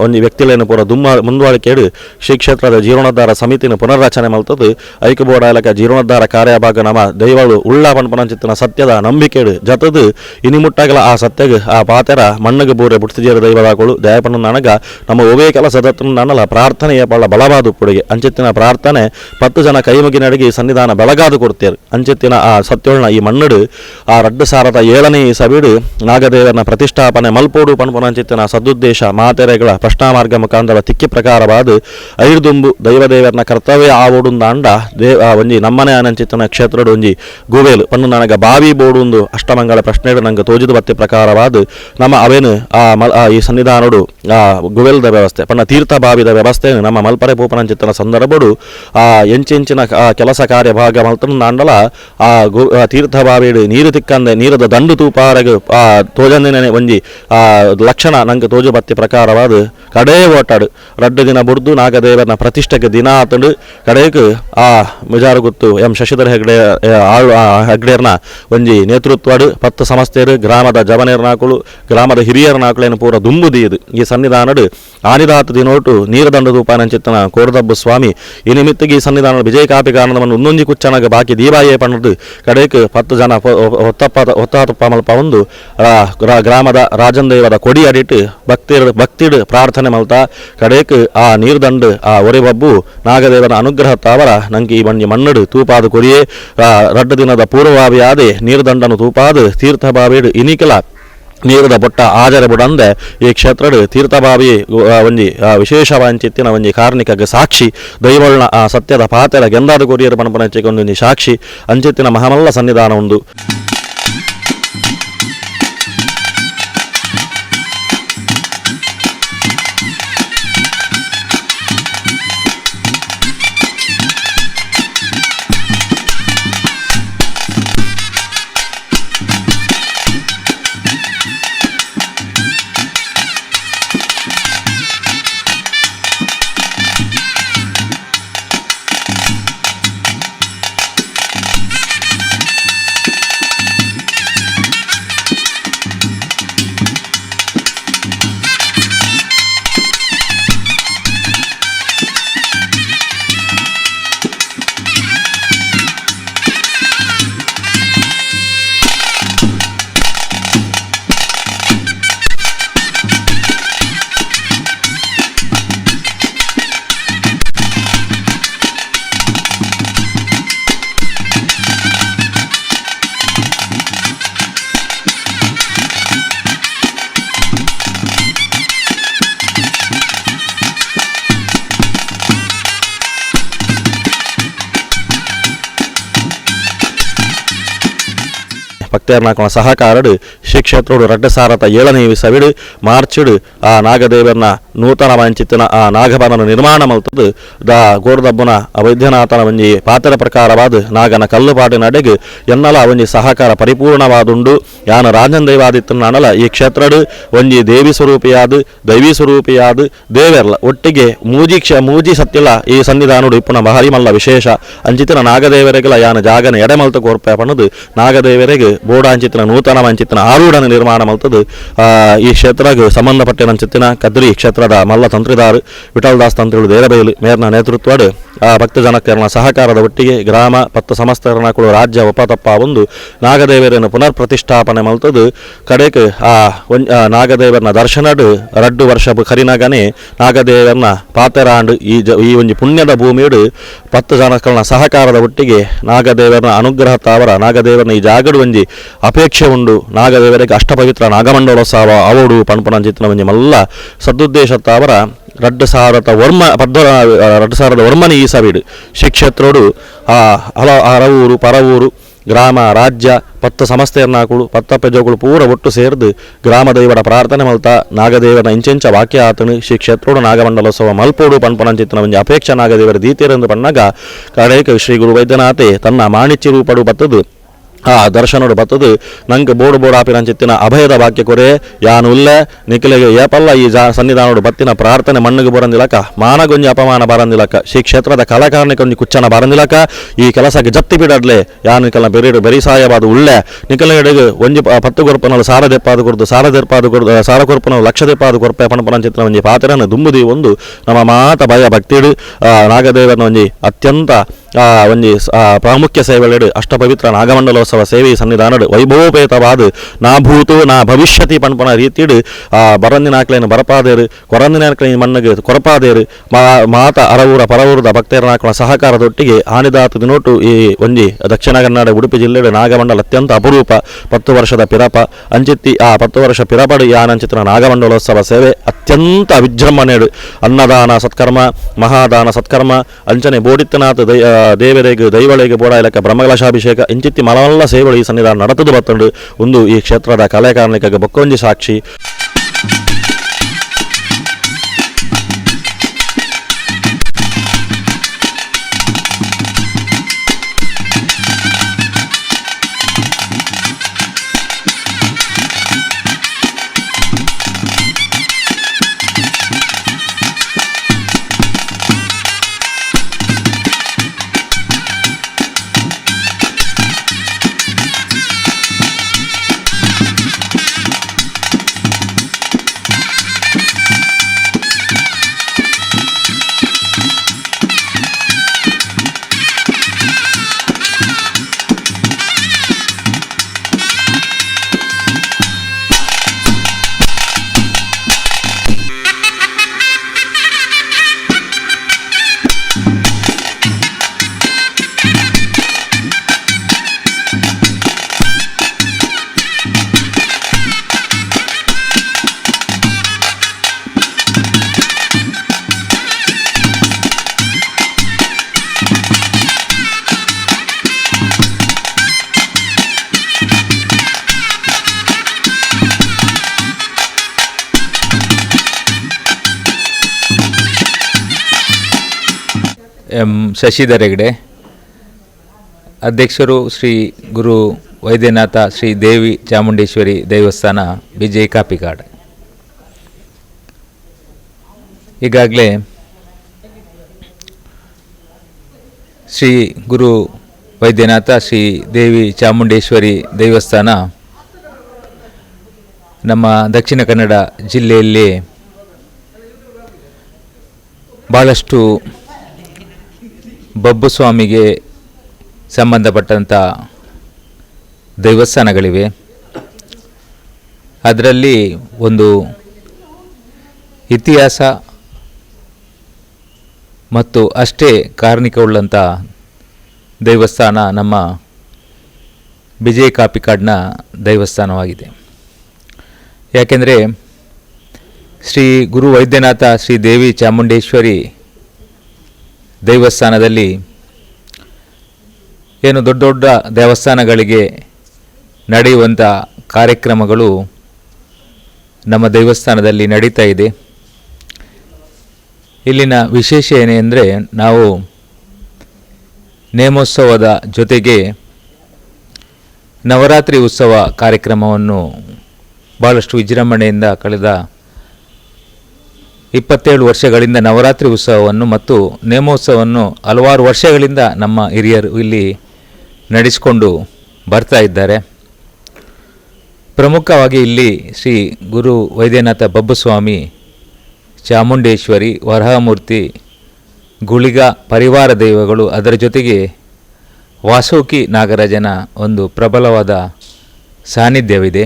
ಒಂದು ವ್ಯಕ್ತಿಗಳೇನು ಪೂರ ಮುಂದುವರಿಕೆಡು ಶ್ರೀ ಕ್ಷೇತ್ರದ ಜೀರ್ಣೋದ್ಧಾರ ಸಮಿತಿನ ಪುನರ್ರಚನೆ ಮಲ್ತದು ಐಕ್ಯಬೋಡ ಇಲಾಖೆ ಜೀರ್ಣೋದ್ಧಾರ ಕಾರ್ಯಭಾಗ ನಮ್ಮ ದೈವಳು ಉಳ್ಳ ಪಣಪನಂಚಿತ್ತಿನ ಸತ್ಯದ ನಂಬಿಕೆಡು ಜತದು ಇನಿಮುಟ್ಟಾಗಲ ಆ ಸತ್ಯಗೆ ಆ ಪಾತೆರ ಮಣ್ಣಗೆ ಬೂರೆ ಬುಡ್ತಿಜೇರ ದೈವದಾಕುಳು ದಯಪಣ್ಣ ನನಗ ನಮ್ಮ ಒವೇ ಕೆಲಸದ ನನ್ನಲ ಪ್ರಾರ್ಥನೆಯ ಬಹಳ ಬಲವಾದ ಪುಡಿಗೆ ಅಂಚಿತ್ತಿನ ಪ್ರಾರ್ಥನೆ 10 ಜನ ಕೈಮುಗಿ ನಡಗಿ ಸನ್ನಿಧಾನ ಬೆಳಗಾದು ಕೊಡ್ತೇರು ಅಂಚೆತ್ತಿನ ಆ ಸತ್ಯೋಳ್ನ ಈ ಮಣ್ಣಡು ಆ ರಡ್ಡು ಸಾರದ 7ನೇ ಸವಿಡು ನಾಗದೇವರನ ಪ್ರತಿಷ್ಠಾಪನೆ ಮಲ್ಪೋಡು ಪನ್ಪುನ ಅಂಚೆತ್ತಿನ ಸದುದ್ದೇಶ ಮಾತೆರೆಗಳ ಪ್ರಶ್ನಾಮಾರ್ಗ ಮುಖಾಂತರ ತಿಕ್ಕಿ ಪ್ರಕಾರವಾದ ಐರ್ದುಂಬು ದೈವದೇವರನ ಕರ್ತವ್ಯ ಆವೋಡುಂದಾಂಡ ಒಂಜಿ ನಮ್ಮನೆ ಅನಂಚಿತ್ತಿನ ಕ್ಷೇತ್ರಡು ಒಂಜಿ ಗುವೇಲು ಪನ್ನು ನನಗೆ ಬಾವಿ ಬೋಡುಂದು ಅಷ್ಟಮಂಗಳ ಪ್ರಶ್ನೆಡು ನಂಗೆ ತೋಜಿದ ಬತ್ತೆ ಪ್ರಕಾರವಾದ ನಮ್ಮ ಅವೇನು ಈ ಸನ್ನಿಧಾನಡು ಗುವೇಲ್ದ ವ್ಯವಸ್ಥೆ ಪನ್ನ ತೀರ್ಥ ಬಾವಿದ ವ್ಯವಸ್ಥೆ ನಮ್ಮ ಮಲ್ಪರೆ ಪೂಪನಂಚಿತ್ತಿನ ಸಂದರ್ಭಡು ಎಂಚಿನ ಕೆಲಸ ಕಾರ್ಯ ಭಾಗ ಮಲ್ತಂದಾಂಡಲ ತೀರ್ಥ ಬಾವಿಡು ನೀರು ತಿಕ್ಕಂದೆ ನೀರದ ದಂಡು ತೂಪಾರಗ ತೋಜಂದಿನ ಒಂಜಿ ಲಕ್ಷಣ ನಂಗೆ ತೋಜು ಬತ್ತೆ ಪ್ರಕಾರವಾದ ಕಡೇ ಓಟಾಡು ರಡ್ಡು ದಿನ ಬುಡ್ದು ನಾಗದೇವರನ ಪ್ರತಿಷ್ಠೆಗೆ ದಿನ ಆತಂಡು ಕಡೆಗೆ ಮುಜಾರು ಗುತ್ತು ಎಂ ಶಶಿಧರ್ ಹೆಗ್ಡೇರ್ನ ಒಂಜಿ ನೇತೃತ್ವಡು 10 ಸಂಸ್ಥೆರು ಗ್ರಾಮದ ಜವನೇರ್ನಾಕುಳು ಗ್ರಾಮದ ಹಿರಿಯರ್ನಾಕುಳೇನು ಪೂರ ದುಂಬುದಿಯದು ಈ ಸನ್ನಿಧಾನಡು ಆನಿದಾತ ದಿನೋಟು ನೀರದಂಡು ತೂಪಾನಂಚಿತ್ತನ ಕೋರದಬ್ಬು ಸ್ವಾಮಿ ಈ ನಿಮಿತ್ತಿಗೆ ಈ ಸನ್ನಿಧಾನದ ವಿಜಯ ಕಾಪಿ ಕಾರಣವನ್ನು ಒಂದೊಂಜಿ ಕುಚ್ಚನಾಗ ಬಾಕಿ ದೀಬಾಯೇ ಪಣ್ಣದು ಕಡೆಗೆ 10 ಜನ ಒತ್ತಾತಪ್ಪ ಮಲ್ಪ ಒಂದು ಗ್ರಾಮದ ರಾಜಂದೇವದ ಕೊಡಿ ಅಡಿಟ್ಟು ಭಕ್ತಿಡು ಪ್ರಾರ್ಥನೆ ಮಲ್ತ ಕಡೆಗೆ ಆ ನೀರ್ದಂಡು ಒರೆಬಬ್ಬು ನಾಗದೇವನ ಅನುಗ್ರಹ ತಾವರ ನಂಗೆ ಈ ಬಂಡಿ ಮಣ್ಣಡು ತೂಪಾದ ಕೊರಿಯೇ ರಡ್ಡು ದಿನದ ಪೂರ್ವಭಾವಿಯಾದೆ ನೀರ್ದಂಡನು ತೂಪಾದ ತೀರ್ಥಭಾವಿಡು ಇನಿಕಲ ನೀರದ ಬೊಟ್ಟ ಆಜರೆ ಬುಡಂದೆ ಈ ಕ್ಷೇತ್ರಡು ತೀರ್ಥಭಾವಿ ಒಂಜಿ ವಿಶೇಷವಾಂಚಿತ್ತಿನ ಒಂಜಿ ಕಾರ್ಣಿಕಗೆ ಸಾಕ್ಷಿ ದೈವಳ್ನ ಸತ್ಯದ ಪಾತೆರ ಗೆಂದಾದ ಕೊರಿಯರು ಪಣಪನಚ್ಚಿಕೊಂದು ಸಾಕ್ಷಿ ಅಂಚಿತ್ತಿನ ಮಹಾಮಲ್ಲ ಸನ್ನಿಧಾನ ಒಂದು ಭಕ್ತರ್ನಾಕನ ಸಹಕಾರಡು ಶ್ರೀ ಕ್ಷೇತ್ರಡು ರಡ್ಡು ಸಾರತ 7ನೇ ಸವಿಡು ಮಾರ್ಚಿಡು ನಾಗದೇವರನ ನೂತನ ವಂಚಿತ್ತಿನ ನಾಗಬನನ ನಿರ್ಮಾಣ ಮಲ್ತದ್ದು ಗೋರ್ದಬ್ಬನ ವೈದ್ಯನಾಥನ ಒಂಜಿ ಪಾತ್ರ ಪ್ರಕಾರವಾದ ನಾಗನ ಕಲ್ಲುಪಾಟಿನ ಅಡೆಗೆ ಎನ್ನಲ ಒಂಜಿ ಸಹಕಾರ ಪರಿಪೂರ್ಣವಾದುಂಡು ಯಾನ ರಾಜನ್ ದೈವಾದಿತ್ತನ ಅನಲ ಈ ಕ್ಷೇತ್ರಡು ಒಂಜಿ ದೇವಿ ಸ್ವರೂಪಿಯಾದ ದೈವಿ ಸ್ವರೂಪಿಯಾದ ದೇವೆರ್ಲ ಒಟ್ಟಿಗೆ ಮೂಜಿ ಸತ್ತಿಲ್ಲ ಈ ಸನ್ನಿಧಾನಡು ಇಪ್ಪುನ ಭಾರಿ ಮಲ್ಲ ವಿಶೇಷ ಅಂಚಿತ್ತಿನ ನಾಗದೇವರಿಗೆಲ್ಲ ಯಾನ ಜಾಗನ ಎಡೆಮಲ್ತ ಕೋರ್ಪೆ ಪಣದು ನಾಗದೇವರಿಗೆ ಬೋಡಾಂಚಿತ್ತಿನ ನೂತನ ವಂಚಿತ್ತಿನ ಆರೂಢನ ನಿರ್ಮಾಣ ಮಲ್ತದ್ದು ಈ ಕ್ಷೇತ್ರಕ್ಕೆ ಸಂಬಂಧಪಟ್ಟಿನ ಕದ್ರಿ ಕ್ಷೇತ್ರದ ಮಲ್ಲ ತಂತ್ರಿದಾರು ವಿಠಲ್ದಾಸ್ ತಂತ್ರಿಗಳು ದೇರಬೈಲು ಮೇರ್ನ ನೇತೃತ್ವಡು ಭಕ್ತಜನಕರನ ಸಹಕಾರದ ಒಟ್ಟಿಗೆ ಗ್ರಾಮ 10 ಸಂಸ್ಥೆರನಾಕುಳು ರಾಜ್ಯ ಒಪ್ಪತಪ್ಪ ಒಂದು ನಾಗದೇವರನ್ನು ಪುನರ್ ಪ್ರತಿಷ್ಠಾಪನೆ ಮಲ್ತದ್ದು ಕಡೆಗೆ ನಾಗದೇವರನ ದರ್ಶನಡು 2 ವರ್ಷ ಕರಿನಗನೆ ನಾಗದೇವರನ ಪಾತೆರಾಂಡು ಈ ಒಂಜಿ ಪುಣ್ಯದ ಭೂಮಿಯಡು 10 ಜನಕರನ ಸಹಕಾರದ ಒಟ್ಟಿಗೆ ನಾಗದೇವರನ ಅನುಗ್ರಹ ತಾವರ ನಾಗದೇವರನ ಈ ಜಾಗಡು ಒಂಜಿ ಅಪೇಕ್ಷೆ ಉಂಡು ನಾಗದೇವರಿಗೆ ಅಷ್ಟಪವಿತ್ರ ನಾಗಮಂಡಲೋತ್ಸವ ಅவோಡು ಪಣಪಣಂಚಿತ್ತಿನ ಒಂಜಿ ಮಲ್ಲ ಸದುದ್ದೇಶ ತಾವರ 2000 ವರ್ಮನಿ ಈ ಸವಿಡು ಶ್ರೀ ಕ್ಷೇತ್ರಡು ಹರವೂರು ಪರವೂರು ಗ್ರಾಮ ರಾಜ್ಯ 10 ಸಂಸ್ಥೆಯನ್ನಾಕುಳು 10 ಪೆಜೋಗಳು ಪೂರ ಒಟ್ಟು ಸೇರಿದು ಗ್ರಾಮ ದೈವರ ಪ್ರಾರ್ಥನೆ ಮಲ್ತ ನಾಗದೇವರನ ಇಂಚೆಂಚ ವಾಕ್ಯ ಆತನು ಶ್ರೀ ಕ್ಷೇತ್ರೋಡು ನಾಗಮಂಡಲೋತ್ಸವ ಮಲ್ಪೋಡು ಪಣಪಣಂಚಿತ್ತಿನ ಒಂಜಿ ಅಪೇಕ್ಷ ನಾಗದೇವರ ದೀತಿಯರೆಂದು ಪಣ್ಣಗ ಕಡೆಗೆ ಶ್ರೀ ಗುರು ವೈದ್ಯನಾಥೆ ತನ್ನ ಮಾಣಿಚ್ಯ ರೂಪಡು ಬತ್ತದು ದರ್ಶನೋಡು ಬತ್ತದು ನಂಗೆ ಬೋಡು ಆಪಿರಂಚಿತ್ತಿನ ಅಭಯದ ವಾಕ್ಯ ಕೊರೆ ಯಾನು ಉಲ್ಲೆ ನಿಖಿಲೆಗೆ ಏಪಲ್ಲ ಈ ಸನ್ನಿಧಾನೋಡು ಬತ್ತಿನ ಪ್ರಾರ್ಥನೆ ಮಣ್ಣಿಗೆ ಬರಂದಿಲಕ ಮಾನಗೊಂಜಿ ಅಪಮಾನ ಬರಂದಿಲಕ ಶ್ರೀ ಕ್ಷೇತ್ರದ ಕಲಾಕಾರನಿಗೊಂಜಿ ಕುಚ್ಚನ ಬರಂದಿಲಕ ಈ ಕೆಲಸಕ್ಕೆ ಜತ್ತಿ ಬಿಡಡ್ಲೆ ಯಾನು ಕೆಲ ಬೆರಿ ಸಾಯವಾದ ಉಳ್ಳೆ ನಿಖಿಲೆಗೆ ಒಂಜಿ 10 ಕೊರ್ಪನಲು ಸಾರದೆಪ್ಪಾದು ಕೊಡ್ದು ಸಾರ ಕೊರ್ಪನಲು ಲಕ್ಷದೆಪ್ಪಾದು ಕೊರ್ಪೆ ಪಣಪಣಂಚಿತ್ತಿನ ಒಂಜಿ ಪಾತ್ರನ ದುಂಬುದಿ ಒಂದು ನಮ್ಮ ಮಾತ ಭಯ ಭಕ್ತಿಡು ನಾಗದೇವರನ ಒಂಜಿ ಅತ್ಯಂತ ಒಂಜಿ ಪ್ರಾಮುಖ್ಯ ಸೇವೆಲೆಡು ಅಷ್ಟಪವಿತ್ರ ನಾಗಮಂಡಲೋತ್ಸವ ಸೇವೆ ಸನ್ನಿಧಾನಡು ವೈಭವೋಪೇತವಾದ ನಾ ಭೂತು ನಾ ಭವಿಷ್ಯತಿ ಪನ್ಪನ ರೀತಿಡು ಬರಂದಿನಾಕ್ಲೇನು ಬರಪಾದೇರು ಕೊರಂದಿನಾಕ್ಲೇನು ಮಣ್ಣಗೆ ಕೊರಪಾದೇರು ಮಾತ ಅರವೂರ ಪರವೂರದ ಭಕ್ತರನಾಕ್ಲ ಸಹಕಾರದೊಟ್ಟಿಗೆ ಆನಿದಾತ ದಿನೋಟು ಈ ಒಂಜಿ ದಕ್ಷಿಣ ಕನ್ನಡ ಉಡುಪಿ ಜಿಲ್ಲೆಡು ನಾಗಮಂಡಲ ಅತ್ಯಂತ ಅಪರೂಪ 10 ವರ್ಷದ ಪಿರಪ ಅಂಚಿತ್ತಿ ಆ 10 ವರ್ಷ ಪಿರಪಡು ಯಾನಂಚಿತ್ರ ನಾಗಮಂಡಲೋತ್ಸವ ಸೇವೆ ಅತ್ಯಂತ ವಿಜೃಂಭಣೆಡು ಅನ್ನದಾನ ಸತ್ಕರ್ಮ ಮಹಾದಾನ ಸತ್ಕರ್ಮ ಅಂಚನೆ ಬೋಡಿತ್ತನಾಥ ದೇವರಿಗೆ ದೈವಳಿಗೆ ಬೋಡ ಇಲಕ್ಕ ಬ್ರಹ್ಮಕಲಶಾಭಿಷೇಕ ಇಂಚಿತ್ತಿ ಮಲಮಲ್ಲ ಸೇವೆಗಳು ಈ ಸನ್ನಿಧಾನ ನಡೆದು ಬತ್ತಂಡು ಒಂದು ಈ ಕ್ಷೇತ್ರದ ಕಲೆ ಕಾರ್ಮಿಕಗೆ ಬೊಕ್ಕೊಂಜಿ ಸಾಕ್ಷಿ. ಎಂ ಶಶಿಧರ್ ಹೆಗ್ಡೆ, ಅಧ್ಯಕ್ಷರು ಶ್ರೀ ಗುರು ವೈದ್ಯನಾಥ ಶ್ರೀ ದೇವಿ ಚಾಮುಂಡೇಶ್ವರಿ ದೇವಸ್ಥಾನ ಬಿಜೆ ಕಾಪಿಕಾಡ್. ಈಗಾಗಲೇ ಶ್ರೀ ಗುರು ವೈದ್ಯನಾಥ ಶ್ರೀ ದೇವಿ ಚಾಮುಂಡೇಶ್ವರಿ ದೇವಸ್ಥಾನ ನಮ್ಮ ದಕ್ಷಿಣ ಕನ್ನಡ ಜಿಲ್ಲೆಯಲ್ಲಿ ಭಾಳಷ್ಟು ಬಬ್ಬುಸ್ವಾಮಿಗೆ ಸಂಬಂಧಪಟ್ಟಂಥ ದೇವಸ್ಥಾನಗಳಿವೆ. ಅದರಲ್ಲಿ ಒಂದು ಇತಿಹಾಸ ಮತ್ತು ಅಷ್ಟೇ ಕಾರಣಿಕವುಳ್ಳಂಥ ದೇವಸ್ಥಾನ ನಮ್ಮ ಬಿಜೆ ಕಾಪಿಕಾಡ್ನ ದೇವಸ್ಥಾನವಾಗಿದೆ. ಯಾಕೆಂದರೆ ಶ್ರೀ ಗುರು ವೈದ್ಯನಾಥ ಶ್ರೀ ದೇವಿ ಚಾಮುಂಡೇಶ್ವರಿ ದೇವಸ್ಥಾನದಲ್ಲಿ ಏನು ದೊಡ್ಡ ದೊಡ್ಡ ದೇವಸ್ಥಾನಗಳಿಗೆ ನಡೆಯುವಂಥ ಕಾರ್ಯಕ್ರಮಗಳು ನಮ್ಮ ದೇವಸ್ಥಾನದಲ್ಲಿ ನಡೀತಾ ಇದೆ. ಇಲ್ಲಿನ ವಿಶೇಷ ಏನೆಂದರೆ ನಾವು ನೇಮೋತ್ಸವದ ಜೊತೆಗೆ ನವರಾತ್ರಿ ಉತ್ಸವ ಕಾರ್ಯಕ್ರಮವನ್ನು ಭಾಳಷ್ಟು ವಿಜೃಂಭಣೆಯಿಂದ ಕಳೆದ 27 ವರ್ಷಗಳಿಂದ ನವರಾತ್ರಿ ಉತ್ಸವವನ್ನು ಮತ್ತು ನೇಮೋತ್ಸವವನ್ನು ಹಲವಾರು ವರ್ಷಗಳಿಂದ ನಮ್ಮ ಹಿರಿಯರು ಇಲ್ಲಿ ನಡೆಸಿಕೊಂಡು ಬರ್ತಾ ಇದ್ದಾರೆ. ಪ್ರಮುಖವಾಗಿ ಇಲ್ಲಿ ಶ್ರೀ ಗುರು ವೈದ್ಯನಾಥ ಬಬ್ಬುಸ್ವಾಮಿ, ಚಾಮುಂಡೇಶ್ವರಿ, ವರಹಮೂರ್ತಿ, ಗುಳಿಗ ಪರಿವಾರ ದೈವಗಳು, ಅದರ ಜೊತೆಗೆ ವಾಸುಕಿ ನಾಗರಾಜನ ಒಂದು ಪ್ರಬಲವಾದ ಸಾನ್ನಿಧ್ಯವಿದೆ.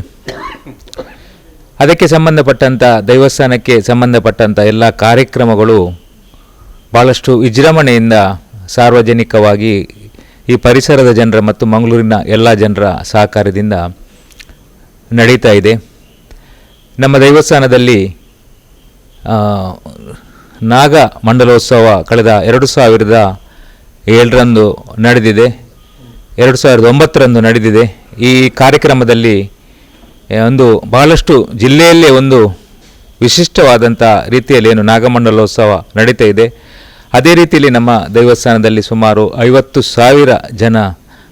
ಅದಕ್ಕೆ ಸಂಬಂಧಪಟ್ಟಂಥ ದೇವಸ್ಥಾನಕ್ಕೆ ಸಂಬಂಧಪಟ್ಟಂಥ ಎಲ್ಲ ಕಾರ್ಯಕ್ರಮಗಳು ಭಾಳಷ್ಟು ವಿಜೃಂಭಣೆಯಿಂದ ಸಾರ್ವಜನಿಕವಾಗಿ ಈ ಪರಿಸರದ ಜನರ ಮತ್ತು ಮಂಗಳೂರಿನ ಎಲ್ಲ ಜನರ ಸಹಕಾರದಿಂದ ನಡೀತಾ ಇದೆ. ನಮ್ಮ ದೇವಸ್ಥಾನದಲ್ಲಿ ನಾಗ ಮಂಡಲೋತ್ಸವ ಕಳೆದ 2007ರಂದು ನಡೆದಿದೆ, 2009ರಂದು ನಡೆದಿದೆ. ಈ ಕಾರ್ಯಕ್ರಮದಲ್ಲಿ ಒಂದು ಬಹಳಷ್ಟು ಜಿಲ್ಲೆಯಲ್ಲೇ ಒಂದು ವಿಶಿಷ್ಟವಾದಂಥ ರೀತಿಯಲ್ಲಿ ಏನು ನಾಗಮಂಡಲೋತ್ಸವ ನಡೀತಾ ಇದೆ. ಅದೇ ರೀತಿಯಲ್ಲಿ ನಮ್ಮ ದೇವಸ್ಥಾನದಲ್ಲಿ ಸುಮಾರು 50,000 ಜನ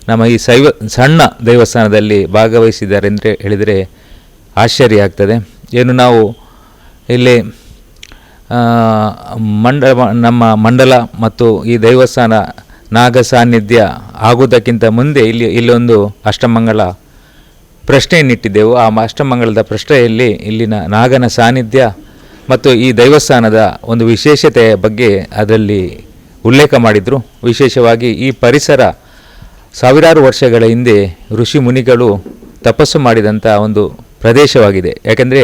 ನಮ್ಮ ಈ ಸಣ್ಣ ದೇವಸ್ಥಾನದಲ್ಲಿ ಭಾಗವಹಿಸಿದ್ದಾರೆ ಅಂದರೆ ಹೇಳಿದರೆ ಆಶ್ಚರ್ಯ ಆಗ್ತದೆ. ಏನು ನಾವು ಇಲ್ಲಿ ನಮ್ಮ ಮಂಡಲ ಮತ್ತು ಈ ದೇವಸ್ಥಾನ ನಾಗ ಸಾನ್ನಿಧ್ಯ ಆಗುವುದಕ್ಕಿಂತ ಮುಂದೆ ಇಲ್ಲೊಂದು ಅಷ್ಟಮಂಗಳ ಪ್ರಶ್ನೆಯನ್ನಿಟ್ಟಿದ್ದೆವು. ಆ ಅಷ್ಟಮಂಗಳದ ಪ್ರಶ್ನೆಯಲ್ಲಿ ಇಲ್ಲಿನ ನಾಗನ ಸಾನ್ನಿಧ್ಯ ಮತ್ತು ಈ ದೇವಸ್ಥಾನದ ಒಂದು ವಿಶೇಷತೆಯ ಬಗ್ಗೆ ಅದರಲ್ಲಿ ಉಲ್ಲೇಖ ಮಾಡಿದರು. ವಿಶೇಷವಾಗಿ ಈ ಪರಿಸರ ಸಾವಿರಾರು ವರ್ಷಗಳ ಹಿಂದೆ ಋಷಿ ಮುನಿಗಳು ತಪಸ್ಸು ಮಾಡಿದಂಥ ಒಂದು ಪ್ರದೇಶವಾಗಿದೆ. ಯಾಕೆಂದರೆ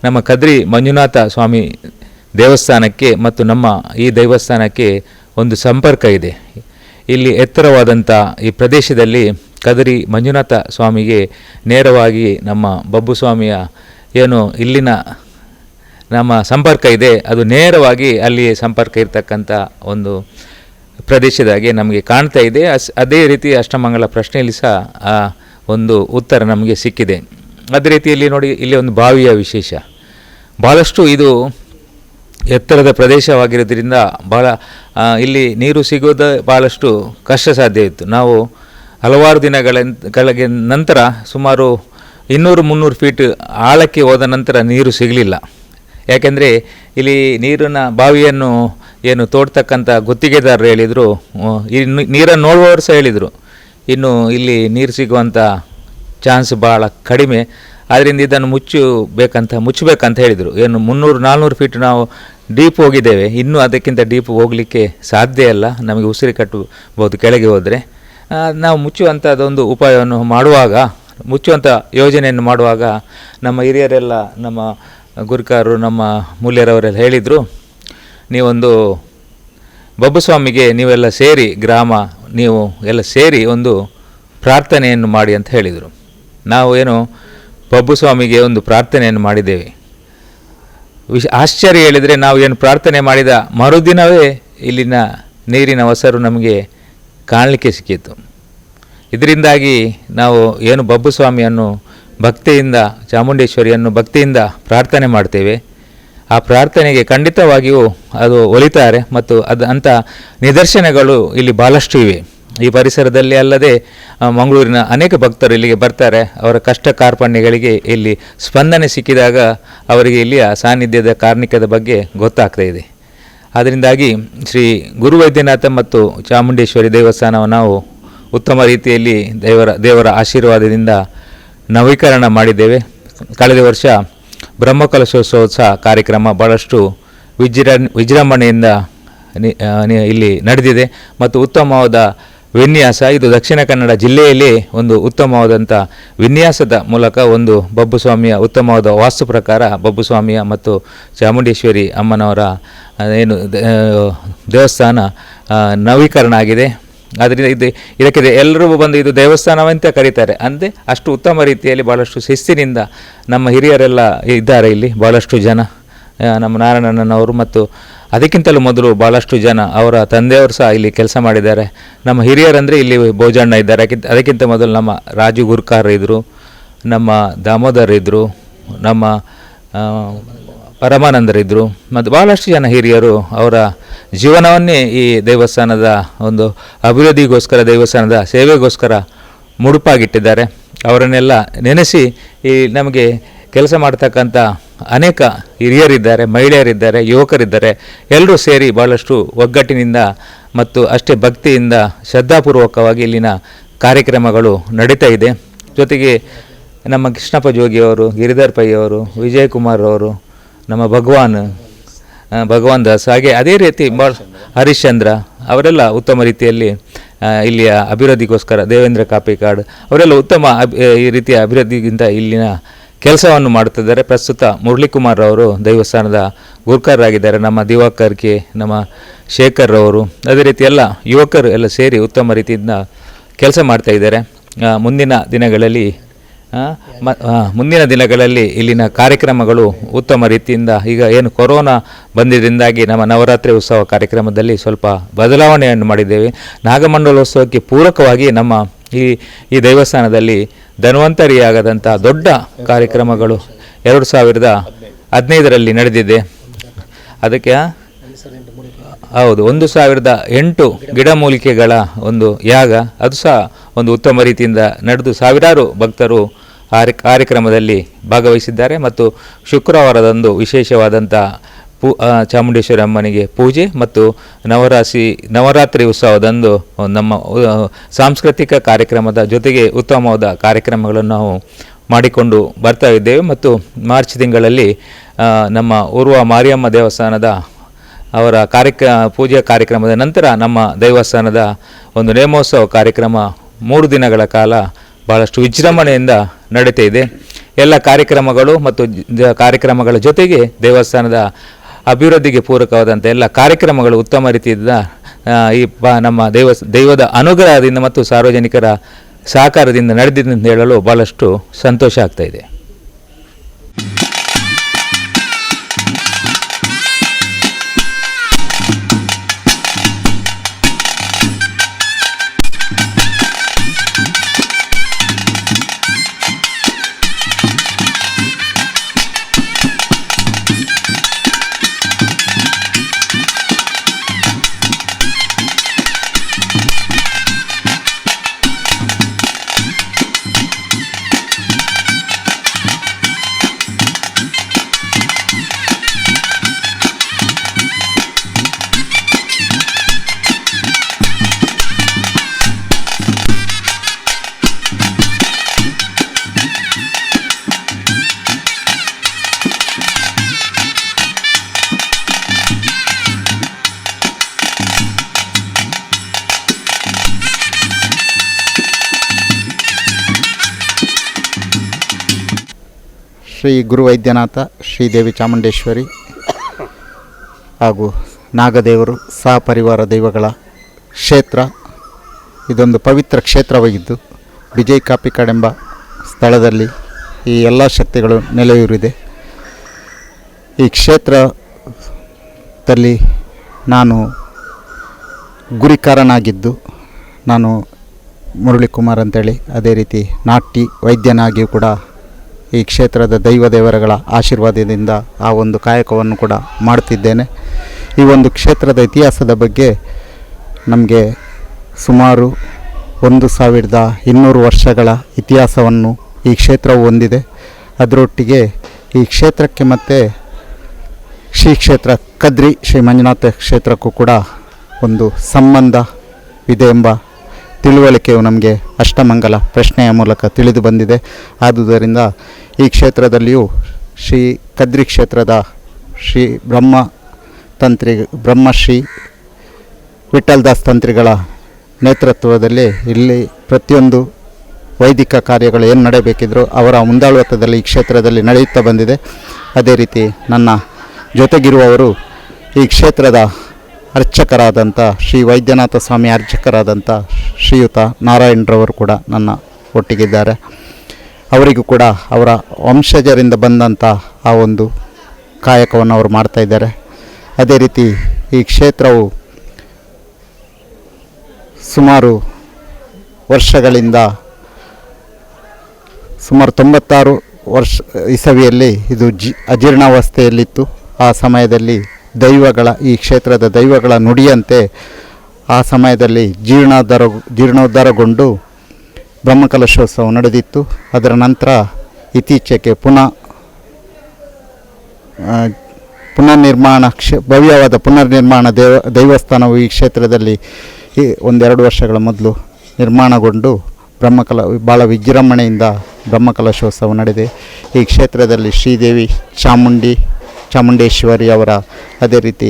ನಮ್ಮ ಕದ್ರಿ ಮಂಜುನಾಥ ಸ್ವಾಮಿ ದೇವಸ್ಥಾನಕ್ಕೆ ಮತ್ತು ನಮ್ಮ ಈ ದೇವಸ್ಥಾನಕ್ಕೆ ಒಂದು ಸಂಪರ್ಕ ಇದೆ. ಇಲ್ಲಿ ಎತ್ತರವಾದಂಥ ಈ ಪ್ರದೇಶದಲ್ಲಿ ಕದ್ರಿ ಮಂಜುನಾಥ ಸ್ವಾಮಿಗೆ ನೇರವಾಗಿ ನಮ್ಮ ಬಬ್ಬು ಸ್ವಾಮಿಯ ಏನು ಇಲ್ಲಿನ ನಮ್ಮ ಸಂಪರ್ಕ ಇದೆ, ಅದು ನೇರವಾಗಿ ಅಲ್ಲಿ ಸಂಪರ್ಕ ಇರತಕ್ಕಂಥ ಒಂದು ಪ್ರದೇಶದಾಗೆ ನಮಗೆ ಕಾಣ್ತಾ ಇದೆ. ಅದೇ ರೀತಿ ಅಷ್ಟಮಂಗಲ ಪ್ರಶ್ನೆಯಲ್ಲಿ ಸಹ ಆ ಒಂದು ಉತ್ತರ ನಮಗೆ ಸಿಕ್ಕಿದೆ. ಅದೇ ರೀತಿಯಲ್ಲಿ ನೋಡಿ, ಇಲ್ಲಿ ಒಂದು ಬಾವಿಯ ವಿಶೇಷ ಭಾಳಷ್ಟು ಇದು ಎತ್ತರದ ಪ್ರದೇಶವಾಗಿರೋದ್ರಿಂದ ಇಲ್ಲಿ ನೀರು ಸಿಗೋದು ಭಾಳಷ್ಟು ಕಷ್ಟ ಸಾಧ್ಯ ಇತ್ತು. ನಾವು ಹಲವಾರು ದಿನಗಳ ನಂತರ ಸುಮಾರು 200-300 ಫೀಟ್ ಆಳಕ್ಕೆ ಹೋದ ನಂತರ ನೀರು ಸಿಗಲಿಲ್ಲ. ಯಾಕೆಂದರೆ ಇಲ್ಲಿ ನೀರಿನ ಬಾವಿಯನ್ನು ಏನು ತೋಡ್ತಕ್ಕಂಥ ಗುತ್ತಿಗೆದಾರರು ಹೇಳಿದರು, ಈ ನೀರನ್ನು ನೋಡುವವರು ಸಹ ಹೇಳಿದರು, ಇನ್ನು ಇಲ್ಲಿ ನೀರು ಸಿಗುವಂಥ ಚಾನ್ಸ್ ಭಾಳ ಕಡಿಮೆ, ಆದ್ದರಿಂದ ಇದನ್ನು ಮುಚ್ಚಬೇಕಂತ ಹೇಳಿದರು. ಏನು 300-400 ಫೀಟ್ ನಾವು ಡೀಪ್ ಹೋಗಿದ್ದೇವೆ, ಇನ್ನೂ ಅದಕ್ಕಿಂತ ಡೀಪ್ ಹೋಗಲಿಕ್ಕೆ ಸಾಧ್ಯ ಇಲ್ಲ, ನಮಗೆ ಉಸಿರು ಕಟ್ಟಬಹುದು ಕೆಳಗೆ ಹೋದರೆ. ನಾವು ಮುಚ್ಚುವಂಥದ್ದೊಂದು ಉಪಾಯವನ್ನು ಮಾಡುವಾಗ, ಮುಚ್ಚುವಂಥ ಯೋಜನೆಯನ್ನು ಮಾಡುವಾಗ ನಮ್ಮ ಹಿರಿಯರೆಲ್ಲ, ನಮ್ಮ ಗುರುಕಾರರು, ನಮ್ಮ ಮೂಲ್ಯರವರೆಲ್ಲ ಹೇಳಿದರು, ನೀವೊಂದು ಬಬ್ಬುಸ್ವಾಮಿಗೆ ನೀವೆಲ್ಲ ಸೇರಿ, ಗ್ರಾಮ ನೀವು ಎಲ್ಲ ಸೇರಿ ಒಂದು ಪ್ರಾರ್ಥನೆಯನ್ನು ಮಾಡಿ ಅಂತ ಹೇಳಿದರು. ನಾವು ಏನು ಬಬ್ಬುಸ್ವಾಮಿಗೆ ಒಂದು ಪ್ರಾರ್ಥನೆಯನ್ನು ಮಾಡಿದ್ದೇವೆ. ಆಶ್ಚರ್ಯ ಹೇಳಿದರೆ, ನಾವು ಏನು ಪ್ರಾರ್ಥನೆ ಮಾಡಿದ ಮರುದಿನವೇ ಇಲ್ಲಿನ ನೀರಿನ ಹೊಸರು ನಮಗೆ ಕಾಣಲಿಕ್ಕೆ ಸಿಕ್ಕಿತ್ತು. ಇದರಿಂದಾಗಿ ನಾವು ಏನು ಬಬ್ಬುಸ್ವಾಮಿಯನ್ನು ಭಕ್ತಿಯಿಂದ, ಚಾಮುಂಡೇಶ್ವರಿಯನ್ನು ಭಕ್ತಿಯಿಂದ ಪ್ರಾರ್ಥನೆ ಮಾಡ್ತೇವೆ, ಆ ಪ್ರಾರ್ಥನೆಗೆ ಖಂಡಿತವಾಗಿಯೂ ಅದು ಒಲಿತಾರೆ. ಮತ್ತು ಅಂಥ ನಿದರ್ಶನಗಳು ಇಲ್ಲಿ ಭಾಳಷ್ಟು ಇವೆ ಈ ಪರಿಸರದಲ್ಲಿ. ಅಲ್ಲದೆ ಮಂಗಳೂರಿನ ಅನೇಕ ಭಕ್ತರು ಇಲ್ಲಿಗೆ ಬರ್ತಾರೆ. ಅವರ ಕಷ್ಟ ಕಾರ್ಪಣ್ಯಗಳಿಗೆ ಇಲ್ಲಿ ಸ್ಪಂದನೆ ಸಿಕ್ಕಿದಾಗ ಅವರಿಗೆ ಇಲ್ಲಿಯ ಸಾನ್ನಿಧ್ಯದ ಕಾರ್ಣಿಕದ ಬಗ್ಗೆ ಗೊತ್ತಾಗ್ತಾ ಇದೆ. ಅದರಿಂದಾಗಿ ಶ್ರೀ ಗುರುವೈದ್ಯನಾಥ ಮತ್ತು ಚಾಮುಂಡೇಶ್ವರಿ ದೇವಸ್ಥಾನವನ್ನು ನಾವು ಉತ್ತಮ ರೀತಿಯಲ್ಲಿ ದೇವರ ಆಶೀರ್ವಾದದಿಂದ ನವೀಕರಣ ಮಾಡಿದ್ದೇವೆ. ಕಳೆದ ವರ್ಷ ಬ್ರಹ್ಮಕಲಶೋತ್ಸವ ಕಾರ್ಯಕ್ರಮ ಭಾಳಷ್ಟು ವಿಜೃಂಭಣೆಯಿಂದ ಇಲ್ಲಿ ನಡೆದಿದೆ ಮತ್ತು ಉತ್ತಮವಾದ ವಿನ್ಯಾಸ. ಇದು ದಕ್ಷಿಣ ಕನ್ನಡ ಜಿಲ್ಲೆಯಲ್ಲಿ ಒಂದು ಉತ್ತಮವಾದಂಥ ವಿನ್ಯಾಸದ ಮೂಲಕ ಒಂದು ಬಬ್ಬುಸ್ವಾಮಿಯ ಉತ್ತಮವಾದ ವಾಸ್ತು ಪ್ರಕಾರ ಬಬ್ಬುಸ್ವಾಮಿಯ ಮತ್ತು ಚಾಮುಂಡೇಶ್ವರಿ ಅಮ್ಮನವರ ಏನು ದೇವಸ್ಥಾನ ನವೀಕರಣ ಆಗಿದೆ. ಆದ್ದರಿಂದ ಇದಕ್ಕೆ ಎಲ್ಲರೂ ಬಂದು ಇದು ದೇವಸ್ಥಾನವಂತ ಕರೀತಾರೆ. ಅಂದರೆ ಅಷ್ಟು ಉತ್ತಮ ರೀತಿಯಲ್ಲಿ ಭಾಳಷ್ಟು ಶಿಸ್ತಿನಿಂದ ನಮ್ಮ ಹಿರಿಯರೆಲ್ಲ ಇದ್ದಾರೆ ಇಲ್ಲಿ. ಭಾಳಷ್ಟು ಜನ, ನಮ್ಮ ನಾರಾಯಣನವರು ಮತ್ತು ಅದಕ್ಕಿಂತಲೂ ಮೊದಲು ಭಾಳಷ್ಟು ಜನ ಅವರ ತಂದೆಯವರು ಸಹ ಇಲ್ಲಿ ಕೆಲಸ ಮಾಡಿದ್ದಾರೆ. ನಮ್ಮ ಹಿರಿಯರಂದರೆ ಇಲ್ಲಿ ಭೋಜಣ್ಣ ಇದ್ದಾರೆ. ಅದಕ್ಕಿಂತ ಮೊದಲು ನಮ್ಮ ರಾಜು ಗುರ್ಕಾರ್ ಇದ್ದರು, ನಮ್ಮ ದಾಮೋದರ್ ಇದ್ದರು, ನಮ್ಮ ಪರಮಾನಂದರಿದ್ದರು ಮತ್ತು ಭಾಳಷ್ಟು ಜನ ಹಿರಿಯರು ಅವರ ಜೀವನವನ್ನೇ ಈ ದೇವಸ್ಥಾನದ ಒಂದು ಅಭಿವೃದ್ಧಿಗೋಸ್ಕರ, ದೇವಸ್ಥಾನದ ಸೇವೆಗೋಸ್ಕರ ಮುಡುಪಾಗಿಟ್ಟಿದ್ದಾರೆ. ಅವರನ್ನೆಲ್ಲ ನೆನೆಸಿ ಈ ನಮಗೆ ಕೆಲಸ ಮಾಡ್ತಕ್ಕಂಥ ಅನೇಕ ಹಿರಿಯರಿದ್ದಾರೆ, ಮಹಿಳೆಯರಿದ್ದಾರೆ, ಯುವಕರಿದ್ದಾರೆ. ಎಲ್ಲರೂ ಸೇರಿ ಭಾಳಷ್ಟು ಒಗ್ಗಟ್ಟಿನಿಂದ ಮತ್ತು ಅಷ್ಟೇ ಭಕ್ತಿಯಿಂದ ಶ್ರದ್ಧಾಪೂರ್ವಕವಾಗಿ ಇಲ್ಲಿನ ಕಾರ್ಯಕ್ರಮಗಳು ನಡೀತಾ ಇದೆ. ಜೊತೆಗೆ ನಮ್ಮ ಕೃಷ್ಣಪ್ಪ ಜೋಗಿಯವರು, ಗಿರಿಧರ್ ಪೈ ಅವರು, ವಿಜಯಕುಮಾರ್ ಅವರು, ನಮ್ಮ ಭಗವಾನ್ ದಾಸ್, ಹಾಗೆ ಅದೇ ರೀತಿ ಹರಿಶ್ಚಂದ್ರ ಅವರೆಲ್ಲ ಉತ್ತಮ ರೀತಿಯಲ್ಲಿ ಇಲ್ಲಿಯ ಅಭಿವೃದ್ಧಿಗೋಸ್ಕರ, ದೇವೇಂದ್ರ ಕಾಪಿಕಾಡ್ ಅವರೆಲ್ಲ ಉತ್ತಮ ಈ ರೀತಿಯ ಅಭಿವೃದ್ಧಿಗಿಂತ ಇಲ್ಲಿನ ಕೆಲಸವನ್ನು ಮಾಡುತ್ತಿದ್ದಾರೆ. ಪ್ರಸ್ತುತ ಮುರಳೀಕುಮಾರ್ ಅವರು ದೇವಸ್ಥಾನದ ಗುರುಕರಾಗಿದ್ದಾರೆ. ನಮ್ಮ ದಿವಾಕರ್ ಕೆ, ನಮ್ಮ ಶೇಖರ್ ಅವರು, ಅದೇ ರೀತಿ ಎಲ್ಲ ಯುವಕರು ಎಲ್ಲ ಸೇರಿ ಉತ್ತಮ ರೀತಿಯಿಂದ ಕೆಲಸ ಮಾಡ್ತಾ ಇದ್ದಾರೆ. ಮುಂದಿನ ದಿನಗಳಲ್ಲಿ ಇಲ್ಲಿನ ಕಾರ್ಯಕ್ರಮಗಳು ಉತ್ತಮ ರೀತಿಯಿಂದ, ಈಗ ಏನು ಕೊರೋನಾ ಬಂದಿದ್ದರಿಂದಾಗಿ ನಮ್ಮ ನವರಾತ್ರಿ ಉತ್ಸವ ಕಾರ್ಯಕ್ರಮದಲ್ಲಿ ಸ್ವಲ್ಪ ಬದಲಾವಣೆಯನ್ನು ಮಾಡಿದ್ದೇವೆ. ನಾಗಮಂಡಲೋತ್ಸವಕ್ಕೆ ಪೂರಕವಾಗಿ ನಮ್ಮ ಈ ದೇವಸ್ಥಾನದಲ್ಲಿ ಧನ್ವಂತರಿಯಾಗದಂಥ ದೊಡ್ಡ ಕಾರ್ಯಕ್ರಮಗಳು 2015ರಲ್ಲಿ ನಡೆದಿದೆ. ಅದಕ್ಕೆ ಹೌದು 1008 ಗಿಡಮೂಲಿಕೆಗಳ ಒಂದು ಯಾಗ, ಅದು ಸಹ ಒಂದು ಉತ್ತಮ ರೀತಿಯಿಂದ ನಡೆದು ಸಾವಿರಾರು ಭಕ್ತರು ಕಾರ್ಯಕ್ರಮದಲ್ಲಿ ಭಾಗವಹಿಸಿದ್ದಾರೆ. ಮತ್ತು ಶುಕ್ರವಾರದಂದು ವಿಶೇಷವಾದಂಥ ಚಾಮುಂಡೇಶ್ವರಿ ಅಮ್ಮನಿಗೆ ಪೂಜೆ ಮತ್ತು ನವರಾತ್ರಿ ಉತ್ಸವದಂದು ನಮ್ಮ ಸಾಂಸ್ಕೃತಿಕ ಕಾರ್ಯಕ್ರಮದ ಜೊತೆಗೆ ಉತ್ತಮವಾದ ಕಾರ್ಯಕ್ರಮಗಳನ್ನು ನಾವು ಮಾಡಿಕೊಂಡು ಬರ್ತಾ ಇದ್ದೇವೆ. ಮತ್ತು ಮಾರ್ಚ್ ತಿಂಗಳಲ್ಲಿ ನಮ್ಮ ಊರ್ವ ಮಾರಿಯಮ್ಮ ದೇವಸ್ಥಾನದ ಅವರ ಪೂಜೆಯ ಕಾರ್ಯಕ್ರಮದ ನಂತರ ನಮ್ಮ ದೇವಸ್ಥಾನದ ಒಂದು ನೇಮೋತ್ಸವ ಕಾರ್ಯಕ್ರಮ 3 ದಿನಗಳ ಕಾಲ ಬಹಳಷ್ಟು ವಿಜೃಂಭಣೆಯಿಂದ ನಡೀತಾ ಇದೆ. ಎಲ್ಲ ಕಾರ್ಯಕ್ರಮಗಳು ಮತ್ತು ಕಾರ್ಯಕ್ರಮಗಳ ಜೊತೆಗೆ ದೇವಸ್ಥಾನದ ಅಭಿವೃದ್ಧಿಗೆ ಪೂರಕವಾದಂಥ ಎಲ್ಲ ಕಾರ್ಯಕ್ರಮಗಳು ಉತ್ತಮ ರೀತಿಯಿಂದ ನಮ್ಮ ದೈವದ ಅನುಗ್ರಹದಿಂದ ಮತ್ತು ಸಾರ್ವಜನಿಕರ ಸಹಕಾರದಿಂದ ನಡೆದಿದೆ ಅಂತ ಹೇಳಲು ಭಾಳಷ್ಟು ಸಂತೋಷ ಆಗ್ತಾ ಇದೆ. ಶ್ರೀ ಗುರುವೈದ್ಯನಾಥ ಶ್ರೀದೇವಿ ಚಾಮುಂಡೇಶ್ವರಿ ಹಾಗೂ ನಾಗದೇವರು ಸಹಪರಿವಾರ ದೈವಗಳ ಕ್ಷೇತ್ರ. ಇದೊಂದು ಪವಿತ್ರ ಕ್ಷೇತ್ರವಾಗಿದ್ದು ವಿಜಯ್ ಕಾಪಿಕಾಡೆಂಬ ಸ್ಥಳದಲ್ಲಿ ಈ ಎಲ್ಲ ಶಕ್ತಿಗಳು ನೆಲೆಯೂರಿದೆ. ಈ ಕ್ಷೇತ್ರದಲ್ಲಿ ನಾನು ಗುರಿಕಾರನಾಗಿದ್ದು ನಾನು ಮುರಳಿಕುಮಾರ್ ಅಂತೇಳಿ, ಅದೇ ರೀತಿ ನಾಟಿ ವೈದ್ಯನಾಗಿಯೂ ಕೂಡ ಈ ಕ್ಷೇತ್ರದ ದೇವರುಗಳ ಆಶೀರ್ವಾದದಿಂದ ಆ ಒಂದು ಕಾಯಕವನ್ನು ಕೂಡ ಮಾಡುತ್ತಿದ್ದೇನೆ. ಈ ಒಂದು ಕ್ಷೇತ್ರದ ಇತಿಹಾಸದ ಬಗ್ಗೆ ನಮಗೆ ಸುಮಾರು 1200 ವರ್ಷಗಳ ಇತಿಹಾಸವನ್ನು ಈ ಕ್ಷೇತ್ರವು ಹೊಂದಿದೆ. ಅದರೊಟ್ಟಿಗೆ ಈ ಕ್ಷೇತ್ರಕ್ಕೆ ಮತ್ತು ಶ್ರೀ ಕ್ಷೇತ್ರ ಕದ್ರಿ ಶ್ರೀ ಮಂಜುನಾಥ ಕ್ಷೇತ್ರಕ್ಕೂ ಕೂಡ ಒಂದು ಸಂಬಂಧವಿದೆ ಎಂಬ ತಿಳುವಳಿಕೆಯು ನಮಗೆ ಅಷ್ಟಮಂಗಲ ಪ್ರಶ್ನೆಯ ಮೂಲಕ ತಿಳಿದು ಬಂದಿದೆ. ಆದುದರಿಂದ ಈ ಕ್ಷೇತ್ರದಲ್ಲಿಯೂ ಶ್ರೀ ಕದ್ರಿ ಕ್ಷೇತ್ರದ ಶ್ರೀ ಬ್ರಹ್ಮಶ್ರೀ ವಿಠ್ಠಲದಾಸ್ ತಂತ್ರಿಗಳ ನೇತೃತ್ವದಲ್ಲಿ ಇಲ್ಲಿ ಪ್ರತಿಯೊಂದು ವೈದಿಕ ಕಾರ್ಯಗಳು ಏನು ನಡೆಯಬೇಕಿದ್ರೂ ಅವರ ಮುಂದಾಳತ್ವದಲ್ಲಿ ಈ ಕ್ಷೇತ್ರದಲ್ಲಿ ನಡೆಯುತ್ತಾ ಬಂದಿದೆ. ಅದೇ ರೀತಿ ನನ್ನ ಜೊತೆಗಿರುವವರು ಈ ಕ್ಷೇತ್ರದ ಅರ್ಚಕರಾದಂಥ ಶ್ರೀ ವೈದ್ಯನಾಥ ಸ್ವಾಮಿ ಅರ್ಚಕರಾದಂಥ ಶ್ರೀಯುತ ನಾರಾಯಣರವರು ಕೂಡ ನನ್ನ ಒಟ್ಟಿಗಿದ್ದಾರೆ. ಅವರಿಗೂ ಕೂಡ ಅವರ ವಂಶಜರಿಂದ ಬಂದಂಥ ಆ ಒಂದು ಕಾಯಕವನ್ನು ಅವರು ಮಾಡ್ತಾಯಿದ್ದಾರೆ. ಅದೇ ರೀತಿ ಈ ಕ್ಷೇತ್ರವು ಸುಮಾರು ವರ್ಷಗಳಿಂದ ಸುಮಾರು 96 ವರ್ಷ ಇಸವಿಯಲ್ಲಿ ಇದು ಅಜೀರ್ಣಾವಸ್ಥೆಯಲ್ಲಿತ್ತು. ಆ ಸಮಯದಲ್ಲಿ ಈ ಕ್ಷೇತ್ರದ ದೈವಗಳ ನುಡಿಯಂತೆ ಆ ಸಮಯದಲ್ಲಿ ಜೀರ್ಣೋದ್ಧಾರಗೊಂಡು ಬ್ರಹ್ಮಕಲಶೋತ್ಸವ ನಡೆದಿತ್ತು. ಅದರ ನಂತರ ಇತ್ತೀಚೆಗೆ ಭವ್ಯವಾದ ಪುನರ್ನಿರ್ಮಾಣ ದೈವಸ್ಥಾನವು ಈ ಕ್ಷೇತ್ರದಲ್ಲಿ 1-2 ವರ್ಷಗಳ ಮೊದಲು ನಿರ್ಮಾಣಗೊಂಡು ಭಾಳ ವಿಜೃಂಭಣೆಯಿಂದ ಬ್ರಹ್ಮಕಲಶೋತ್ಸವ ನಡೆದಿದೆ. ಈ ಕ್ಷೇತ್ರದಲ್ಲಿ ಶ್ರೀದೇವಿ ಚಾಮುಂಡೇಶ್ವರಿ ಅವರ, ಅದೇ ರೀತಿ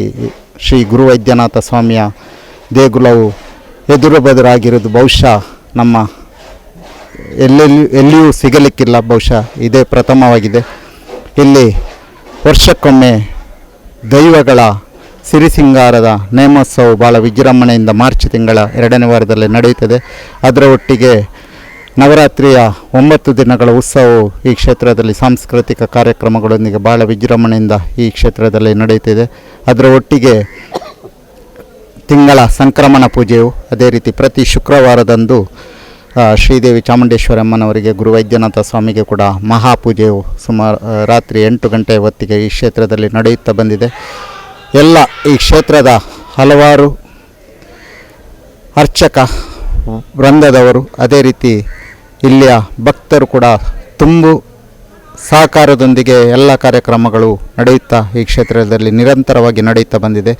ಶ್ರೀ ಗುರುವೈದ್ಯನಾಥ ಸ್ವಾಮಿಯ ದೇಗುಲವು ಎದುರಾಗಿರೋದು ಬಹುಶಃ ನಮ್ಮ ಎಲ್ಲಿಯೂ ಸಿಗಲಿಕ್ಕಿಲ್ಲ. ಬಹುಶಃ ಇದೇ ಪ್ರಥಮವಾಗಿದೆ. ಇಲ್ಲಿ ವರ್ಷಕ್ಕೊಮ್ಮೆ ದೈವಗಳ ಸಿರಿಸಿಂಗಾರದ ನೇಮೋತ್ಸವ ಭಾಳ ವಿಜೃಂಭಣೆಯಿಂದ ಮಾರ್ಚ್ ತಿಂಗಳ 2ನೇ ವಾರದಲ್ಲಿ ನಡೆಯುತ್ತದೆ. ಅದರ ಒಟ್ಟಿಗೆ ನವರಾತ್ರಿಯ 9 ದಿನಗಳ ಉತ್ಸವವು ಈ ಕ್ಷೇತ್ರದಲ್ಲಿ ಸಾಂಸ್ಕೃತಿಕ ಕಾರ್ಯಕ್ರಮಗಳೊಂದಿಗೆ ಭಾಳ ವಿಜೃಂಭಣೆಯಿಂದ ಈ ಕ್ಷೇತ್ರದಲ್ಲಿ ನಡೆಯುತ್ತಿದೆ. ಅದರ ಒಟ್ಟಿಗೆ ತಿಂಗಳ ಸಂಕ್ರಮಣ ಪೂಜೆಯು, ಅದೇ ರೀತಿ ಪ್ರತಿ ಶುಕ್ರವಾರದಂದು ಶ್ರೀದೇವಿ ಚಾಮುಂಡೇಶ್ವರಮ್ಮನವರಿಗೆ ಗುರುವೈದ್ಯನಾಥ ಸ್ವಾಮಿಗೆ ಕೂಡ ಮಹಾಪೂಜೆಯು ಸುಮಾರು ರಾತ್ರಿ 8 ಗಂಟೆಯ ಹೊತ್ತಿಗೆ ಈ ಕ್ಷೇತ್ರದಲ್ಲಿ ನಡೆಯುತ್ತಾ ಬಂದಿದೆ. ಎಲ್ಲ ಈ ಕ್ಷೇತ್ರದ ಹಲವಾರು ಅರ್ಚಕ ವೃಂದದವರು, ಅದೇ ರೀತಿ ಇಲ್ಲಿಯ ಭಕ್ತರು ಕೂಡ ತುಂಬು ಸಹಕಾರದೊಂದಿಗೆ ಎಲ್ಲ ಕಾರ್ಯಕ್ರಮಗಳು ನಡೆಯುತ್ತಾ ಈ ಕ್ಷೇತ್ರದಲ್ಲಿ ನಿರಂತರವಾಗಿ ನಡೆಯುತ್ತಾ ಬಂದಿದೆ.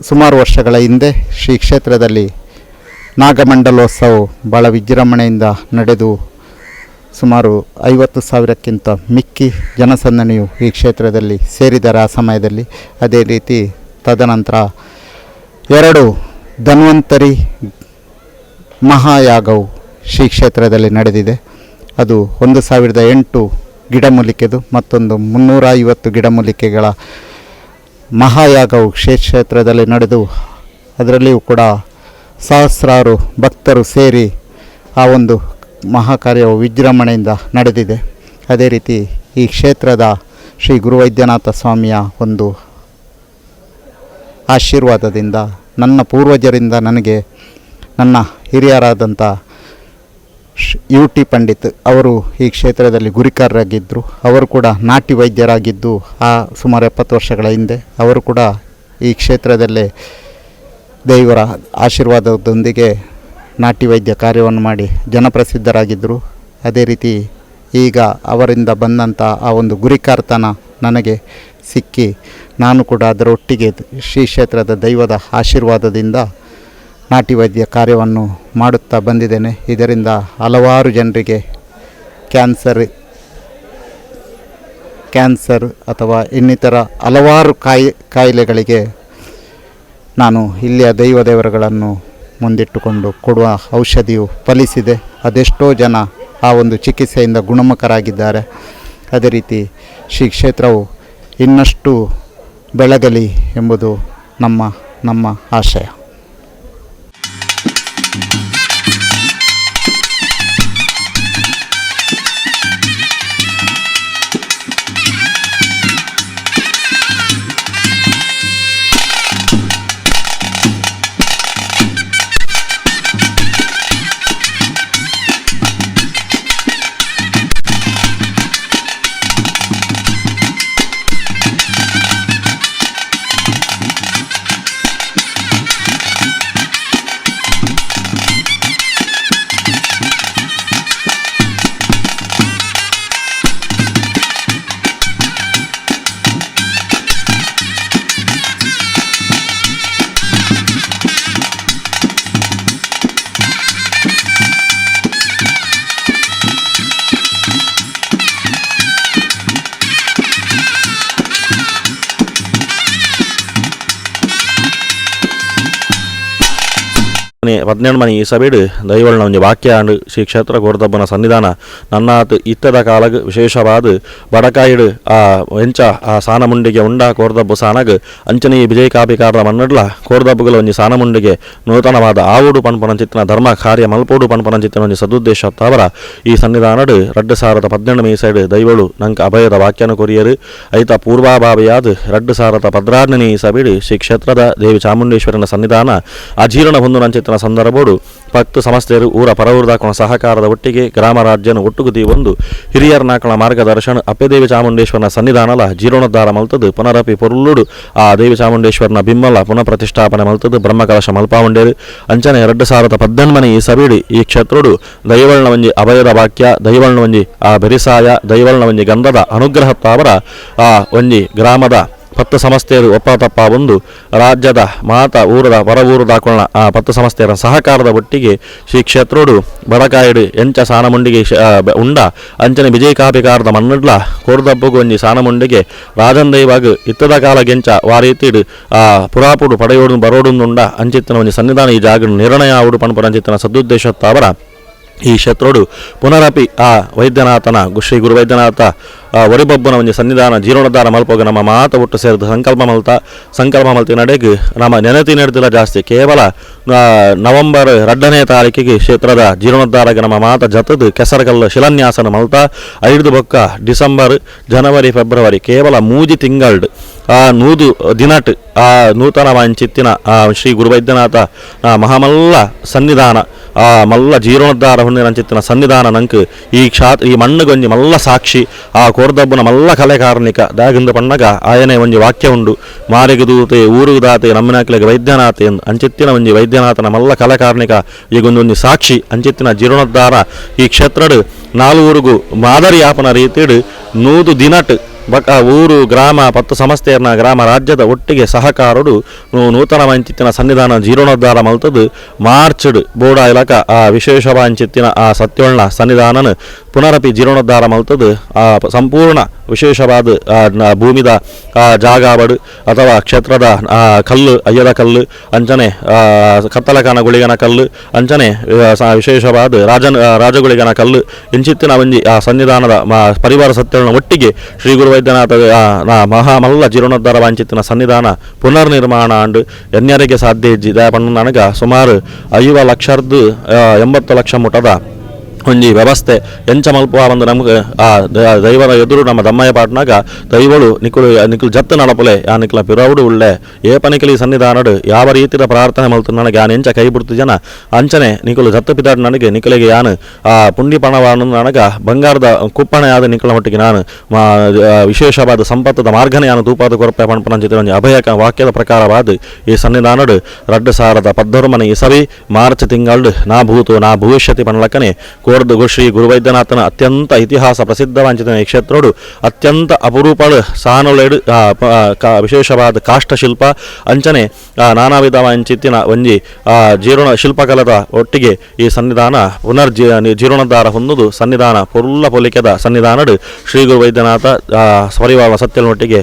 ಸುಮಾರು ವರ್ಷಗಳ ಹಿಂದೆ ಶ್ರೀ ಕ್ಷೇತ್ರದಲ್ಲಿ ನಾಗಮಂಡಲೋತ್ಸವ ಭಾಳ ವಿಜೃಂಭಣೆಯಿಂದ ನಡೆದು ಸುಮಾರು 50,000ಕ್ಕಿಂತ ಮಿಕ್ಕಿ ಜನಸಂದಣಿಯು ಈ ಕ್ಷೇತ್ರದಲ್ಲಿ ಸೇರಿದ್ದಾರೆ ಆ ಸಮಯದಲ್ಲಿ. ಅದೇ ರೀತಿ ತದನಂತರ 2 ಧನ್ವಂತರಿ ಮಹಾಯಾಗವು ಶ್ರೀ ಕ್ಷೇತ್ರದಲ್ಲಿ ನಡೆದಿದೆ. ಅದು 1,008 ಗಿಡಮೂಲಿಕೆದು ಮತ್ತೊಂದು 350 ಗಿಡಮೂಲಿಕೆಗಳ ಮಹಾಯಾಗವು ಶ್ರೀ ಕ್ಷೇತ್ರದಲ್ಲಿ ನಡೆದು ಅದರಲ್ಲಿಯೂ ಕೂಡ ಸಹಸ್ರಾರು ಭಕ್ತರು ಸೇರಿ ಆ ಒಂದು ಮಹಾಕಾರ್ಯವು ವಿಜೃಂಭಣೆಯಿಂದ ನಡೆದಿದೆ. ಅದೇ ರೀತಿ ಈ ಕ್ಷೇತ್ರದ ಶ್ರೀ ಗುರುವೈದ್ಯನಾಥ ಸ್ವಾಮಿಯ ಒಂದು ಆಶೀರ್ವಾದದಿಂದ ನನ್ನ ಪೂರ್ವಜರಿಂದ ನನಗೆ ನನ್ನ ಹಿರಿಯರಾದಂಥ UT ಪಂಡಿತ್ ಅವರು ಈ ಕ್ಷೇತ್ರದಲ್ಲಿ ಗುರಿಕಾರರಾಗಿದ್ದರು. ಅವರು ಕೂಡ ನಾಟಿ ವೈದ್ಯರಾಗಿದ್ದು ಸುಮಾರು 70 ವರ್ಷಗಳ ಹಿಂದೆ ಅವರು ಕೂಡ ಈ ಕ್ಷೇತ್ರದಲ್ಲೇ ದೇವರ ಆಶೀರ್ವಾದದೊಂದಿಗೆ ನಾಟಿ ವೈದ್ಯ ಕಾರ್ಯವನ್ನು ಮಾಡಿ ಜನಪ್ರಸಿದ್ಧರಾಗಿದ್ದರು. ಅದೇ ರೀತಿ ಈಗ ಅವರಿಂದ ಬಂದಂಥ ಆ ಒಂದು ಗುರಿಕಾರ್ತನ ನನಗೆ ಸಿಕ್ಕಿ ನಾನು ಕೂಡ ಅದರೊಟ್ಟಿಗೆ ಶ್ರೀ ಕ್ಷೇತ್ರದ ದೈವದ ಆಶೀರ್ವಾದದಿಂದ ನಾಟಿ ವೈದ್ಯ ಕಾರ್ಯವನ್ನು ಮಾಡುತ್ತಾ ಬಂದಿದ್ದೇನೆ. ಇದರಿಂದ ಹಲವಾರು ಜನರಿಗೆ ಕ್ಯಾನ್ಸರ್ ಅಥವಾ ಇನ್ನಿತರ ಹಲವಾರು ಕಾಯಿಲೆಗಳಿಗೆ ನಾನು ಇಲ್ಲಿಯ ದೇವರುಗಳನ್ನು ಮುಂದಿಟ್ಟುಕೊಂಡು ಕೊಡುವ ಔಷಧಿಯು ಫಲಿಸಿದೆ. ಅದೆಷ್ಟೋ ಜನ ಆ ಒಂದು ಚಿಕಿತ್ಸೆಯಿಂದ ಗುಣಮುಖರಾಗಿದ್ದಾರೆ. ಅದೇ ರೀತಿ ಶ್ರೀ ಕ್ಷೇತ್ರವು ಇನ್ನಷ್ಟು ಬೆಳಗಲಿ ಎಂಬುದು ನಮ್ಮ ಆಶಯ. ಪದ್ನೆಂಡು ಮನೆ ಈ ಸಭೆಡು ದೈವಳ್ನ ಒಂಜಿ ವಾಕ್ಯ ಆಂಡು ಶ್ರೀ ಕ್ಷೇತ್ರ ಗೋರ್ದಬ್ಬನ ಸನ್ನಿಧಾನ ನನ್ನಾತ್ ಇತ್ತದ ಕಾಲಗ್ ವಿಶೇಷವಾದ ಬಡಕಾಯಿಡು ಎಂಚ ಆ ಸಾನಮುಂಡಿಗೆ ಉಂಡ ಕೋರ್ದಬ್ಬು ಸಾನಗ್ ಅಂಚನೆ ಈ ವಿಜಯ ಕಾಪಿಕಾರದ ಮನ್ನಡ್ಲ ಕೋರ್ದಬ್ಬುಗಳ ಒಂಜಿ ಸಾನಮುಂಡಿಗೆ ನೂತನವಾದ ಆವುಡು ಪನ್ಪನಂಚಿತ್ತಿನ ಧರ್ಮ ಕಾರ್ಯ ಮಲ್ಪೋಡು ಪನ್ಪನಂಚಿತ್ತಿನ ಒಂಜಿ ಸದುದ್ದೇಶ ಅವರ ಈ ಸನ್ನಿಧಾನಡು 2018 ಮೀಸೈಡ್ ದೈವಳು ನಂಗೆ ಅಭಯದ ವಾಕ್ಯನ ಕೊರಿಯರು ಐತ ಪೂರ್ವಾಭಾವಿಯಾದ 2016 ಈ ಸಭೆಡು ಶ್ರೀ ಕ್ಷೇತ್ರದ ದೇವಿ ಚಾಮುಂಡೇಶ್ವರನ ಸನ್ನಿಧಾನ ಅಜೀರ್ಣ ಹೊಂದುನಂಚಿತ್ತಿನ ಸಂದರ್ಭಡು ಭಕ್ತ ಸಂಸ್ಥೆಯರು ಊರ ಪರವೂರದಾಕಣ ಸಹಕಾರದ ಒಟ್ಟಿಗೆ ಗ್ರಾಮ ರಾಜ್ಯನ ಒಟ್ಟುಗುದಿ ಒಂದು ಹಿರಿಯರ ನಾಕಳ ಮಾರ್ಗದರ್ಶನ ಅಪ್ಪದೇವಿ ಚಾಮುಂಡೇಶ್ವರನ ಸನ್ನಿಧಾನಲ ಜೀರ್ಣೋದ್ಧಾರ ಮಲ್ತದ್ದು ಪುನರಪಿ ಪೊರ್ಲುಡು ಆ ದೇವಿ ಚಾಮುಂಡೇಶ್ವರನ ಬಿಮ್ಮಲ ಪುನಃ ಪ್ರತಿಷ್ಠಾಪನೆ ಮಲ್ತದ್ದು ಬ್ರಹ್ಮಕಲಶ ಮಲ್ಪಾವಂಡೇರು ಅಂಚನೆ 2018 ಈ ಸಭೆಡು ಈ ಕ್ಷೇತ್ರಡು ದೈವಳ್ನ ಒಂಜಿ ಅಭಯದ ವಾಕ್ಯ ದೈವಳ್ನ ಒಂಜಿ ಆ ಬೆರಿಸಾಯ ದೈವಳ್ನ ಒಂಜಿ ಗಂಧದ ಅನುಗ್ರಹ ತಾವರ ಆ ಒಂಜಿ ಗ್ರಾಮದ 10 ಸಂಸ್ಥೆಯರು ಒಪ್ಪತಪ್ಪ ಒಂದು ರಾಜ್ಯದ ಮಾತ ಊರದ ಹೊರ ಊರದಾಕೊಳ್ಳ ಆ 10 ಸಂಸ್ಥೆಯರ ಸಹಕಾರದ ಒಟ್ಟಿಗೆ ಶ್ರೀ ಕ್ಷೇತ್ರೋಡು ಬಡಕಾಯಿಡು ಎಂಚ ಸಾನಮುಂಡಿಗೆ ಉಂಡ ಅಂಚನೆ ವಿಜಯ ಕಾಪಿಕಾರದ ಮನ್ನಡ್ಲ ಕೋರ್ದಬ್ಬಗು ಒಂಜಿ ಸಾನಮುಂಡಿಗೆ ರಾಜನ್ ದೈವಾಗ ಇತ್ತದ ಕಾಲ ಗೆಂಚ ವಾರೀತಿಡು ಆ ಪುರಾಪುಡು ಪಡೆಯೋಡು ಬರೋಡುಂದುಂಡ ಅಂಚಿತ್ತಿನ ಒಂಜಿ ಸನ್ನಿಧಾನ ಈ ಜಾಗ ನಿರ್ಣಯ ಆವುಡು ಪಣಪುರ ಅಂಚಿತ್ತಿನ ಸದುದ್ದೇಶತ್ತಾವರ ಈ ಕ್ಷೇತ್ರೋಡು ಪುನರಪಿ ಆ ವೈದ್ಯನಾಥನ ಶ್ರೀ ಗುರು ವೈದ್ಯನಾಥ ಒರಿಬೊಬ್ಬನ ಒಂಜಿ ಸನ್ನಿಧಾನ ಜೀರ್ಣೋದ್ಧಾರ ಮಲ್ಪೋಗ ನಮ್ಮ ಮಾತ ಒಟ್ಟು ಸೇರಿದ ಸಂಕಲ್ಪ ಮಲ್ತಿ ನಡೆಗೆ ನಮ್ಮ ನೆನತಿ ನಡೆದಿಲ್ಲ ಜಾಸ್ತಿ ಕೇವಲ ನವೆಂಬರ್ 2ನೇ ತಾರೀಕಿಗೆ ಕ್ಷೇತ್ರದ ಜೀರ್ಣೋದ್ಧಾರಕ್ಕೆ ನಮ್ಮ ಮಾತ ಜತದು ಕೆಸರಗಲ್ಲ ಶಿಲಾನ್ಯಾಸನ ಮಲ್ತ 5 ಬೊಕ್ಕ ಡಿಸೆಂಬರ್ ಜನವರಿ ಫೆಬ್ರವರಿ ಕೇವಲ 3 ತಿಂಗಳು ಆ 100 ದಿನಟ್ ಆ ನೂತನ ಚಿತ್ತಿನ ಆ ಶ್ರೀ ಗುರುವೈದ್ಯನಾಥ ಮಹಾಮಲ್ಲ ಸನ್ನಿಧಾನ ಆ ಮಲ್ಲ ಜೀರ್ಣೋದ್ಧಾರ ಹೊಂದಿನ ಚಿತ್ತಿನ ಸನ್ನಿಧಾನ ನಂಕ್ ಈ ಮಣ್ಣುಗೊಂಜಿ ಮಲ್ಲ ಸಾಕ್ಷಿ ಆ ಕೋರ್ದಬ್ಬನ ಮಲ್ಲ ಕಲೆ ಕಾರ್ಣಿಕ ದಾಗಿಂದ ಪಣ್ಣಗ ಆಯನೆ ಒಂಜಿ ವಾಕ್ಯ ಉಂಡು ಮಾರಿಗೆ ದೂತೆ ಊರುಗು ದಾತೆ ನಮ್ಮನಾಕ್ಲೆಗೆ ವೈದ್ಯನಾಥೆ ಎಂದು ಅಂಚಿತ್ತಿನ ಒಂಜಿ ವೈದ್ಯನಾಥನ ಮಲ್ಲ ಕಲೆ ಕಾರ್ಣಿಕ ಈಗೊಂದೊಂಜಿ ಸಾಕ್ಷಿ ಅಂಚಿತ್ತಿನ ಜೀರ್ಣೋದ್ಧಾರ ಈ ಕ್ಷೇತ್ರಡು 4 ಊರುಗು ಮಾದರಿ ಯಾಪನ ರೀತಿಡು 100 ದಿನಟ್ ಊರು ಗ್ರಾಮ 10 ಸಂಸ್ಥೆಯರ್ನ ಗ್ರಾಮ ರಾಜ್ಯದ ಒಟ್ಟಿಗೆ ಸಹಕಾರಡು ನೂತನ ಮಂಚಿತ್ತಿನ ಸನ್ನಿಧಾನ ಜೀರ್ಣೋದ್ಧಾರ ಮಲ್ತದ್ದು ಮಾರ್ಚ್ಡ್ ಬೋಡ ಇಲಕ ಆ ವಿಶೇಷವಾಂಚಿತ್ತಿನ ಆ ಸತ್ಯೋಳ್ನ ಸನ್ನಿಧಾನನ ಪುನರಪಿ ಜೀರ್ಣೋದ್ಧಾರ ಮಲ್ತದು ಸಂಪೂರ್ಣ ವಿಶೇಷವಾದ ಭೂಮಿದ ಜಾಗಾಬಡು ಅಥವಾ ಕ್ಷೇತ್ರದ ಕಲ್ಲು ಅಯ್ಯದ ಕಲ್ಲು ಅಂಚನೆ ಕತ್ತಲಕಾನ ಗುಳಿಗನ ಕಲ್ಲು ಅಂಚನೆ ವಿಶೇಷವಾದ ರಾಜಗುಳಿಗನ ಕಲ್ಲು ಇಂಚಿತ್ತಿನ ಒಂಜಿ ಆ ಸನ್ನಿಧಾನದ ಪರಿವಾರ ಸತ್ಯಗಳನ್ನ ಒಟ್ಟಿಗೆ ಶ್ರೀ ಗುರು ವೈದ್ಯನಾಥ ಮಹಾಮಲ್ಲ ಜೀರ್ಣೋದ್ಧಾರ ವಾಂಚಿತ್ತಿನ ಸನ್ನಿಧಾನ ಪುನರ್ ನಿರ್ಮಾಣ ಅಂಡು ಎನ್ಯರಿಗೆ ಸಾಧ್ಯ ಇಜ್ಜಿ ದಯಪಣ್ಣು ನನಗೆ ಸುಮಾರು 50 ಲಕ್ಷ ಮುಟದ ಒಂಜಿ ವ್ಯವಸ್ಥೆ ಎಂಚ ಮಲ್ಪ ಒಂದು ನಮ್ಗೆ ಆ ದೈವರ ಎದುರು ನಮ್ಮ ದಮ್ಮಯ್ಯ ಪಾಟ್ನಾಗ ದೈವಳು ನಿಖಲು ಜತ್ತು ನಡಪಲೆ ಆ ನಿಖಲ ಪಿರವುಡು ಉಳ್ಳೆ ಏಪನಿಕಲಿ ಸನ್ನಿಧಾನಡು ಯಾವ ರೀತಿಯ ಪ್ರಾರ್ಥನೆ ಮಲ್ತು ನನಗೆ ಯಾನು ಎಂಚ ಕೈ ಬಿಡ್ತು ಜನ ಅಂಚನೆ ನಿಖಲು ಜತ್ತು ಪಿದಾಡ್ ನನಗೆ ನಿಖಲಿಗೆ ಯಾನು ಆ ಪುಂಡಿ ಪಣವನ್ನು ನನಗೆ ಬಂಗಾರದ ಕುಪ್ಪಣೆ ಆದ ನಿಖಲ ಮಟ್ಟಿಗೆ ನಾನು ವಿಶೇಷವಾದ ಸಂಪತ್ತದ ಮಾರ್ಗನೆ ಯಾನು ತೂಪಾದ ಕೊರಪೆ ಪಣಪಣಂಚಿತ ಒಂದು ಅಭಯ ವಾಕ್ಯದ ಪ್ರಕಾರವಾದ ಈ ಸನ್ನಿಧಾನಡು ರಡ್ಡು ಸಾರದ ಪದ್ದೊರ್ಮನೆ ಇಸವಿ ಮಾರ್ಚ್ ತಿಂಗಳು ನಾ ಭೂತು ನಾ ಭವಿಷ್ಯತಿ ಪಣಲಕ್ಕನೆ ಕೋರ್ದು ಶ್ರೀ ಗುರುವೈದ್ಯನಾಥನ ಅತ್ಯಂತ ಇತಿಹಾಸ ಪ್ರಸಿದ್ಧವಾಂಚಿತ ಈ ಕ್ಷೇತ್ರಡು ಅತ್ಯಂತ ಅಪರೂಪದ ಸಾನುಲೆಡು ವಿಶೇಷವಾದ ಕಾಷ್ಟಶಿಲ್ಪ ಅಂಚನೆ ನಾನಾ ವಿಧವಾಂಚಿತ್ತಿನ ಒಂಜಿ ಜೀರ್ಣ ಶಿಲ್ಪಕಲದ ಒಟ್ಟಿಗೆ ಈ ಸನ್ನಿಧಾನ ಜೀರ್ಣೋದ್ಧಾರ ಹೊಂದುದು ಸನ್ನಿಧಾನ ಪೊಲಿಕೆದ ಸನ್ನಿಧಾನಡು ಶ್ರೀ ಗುರುವೈದ್ಯನಾಥ ಪರಿವಾರ ಸತ್ಯನೊಟ್ಟಿಗೆ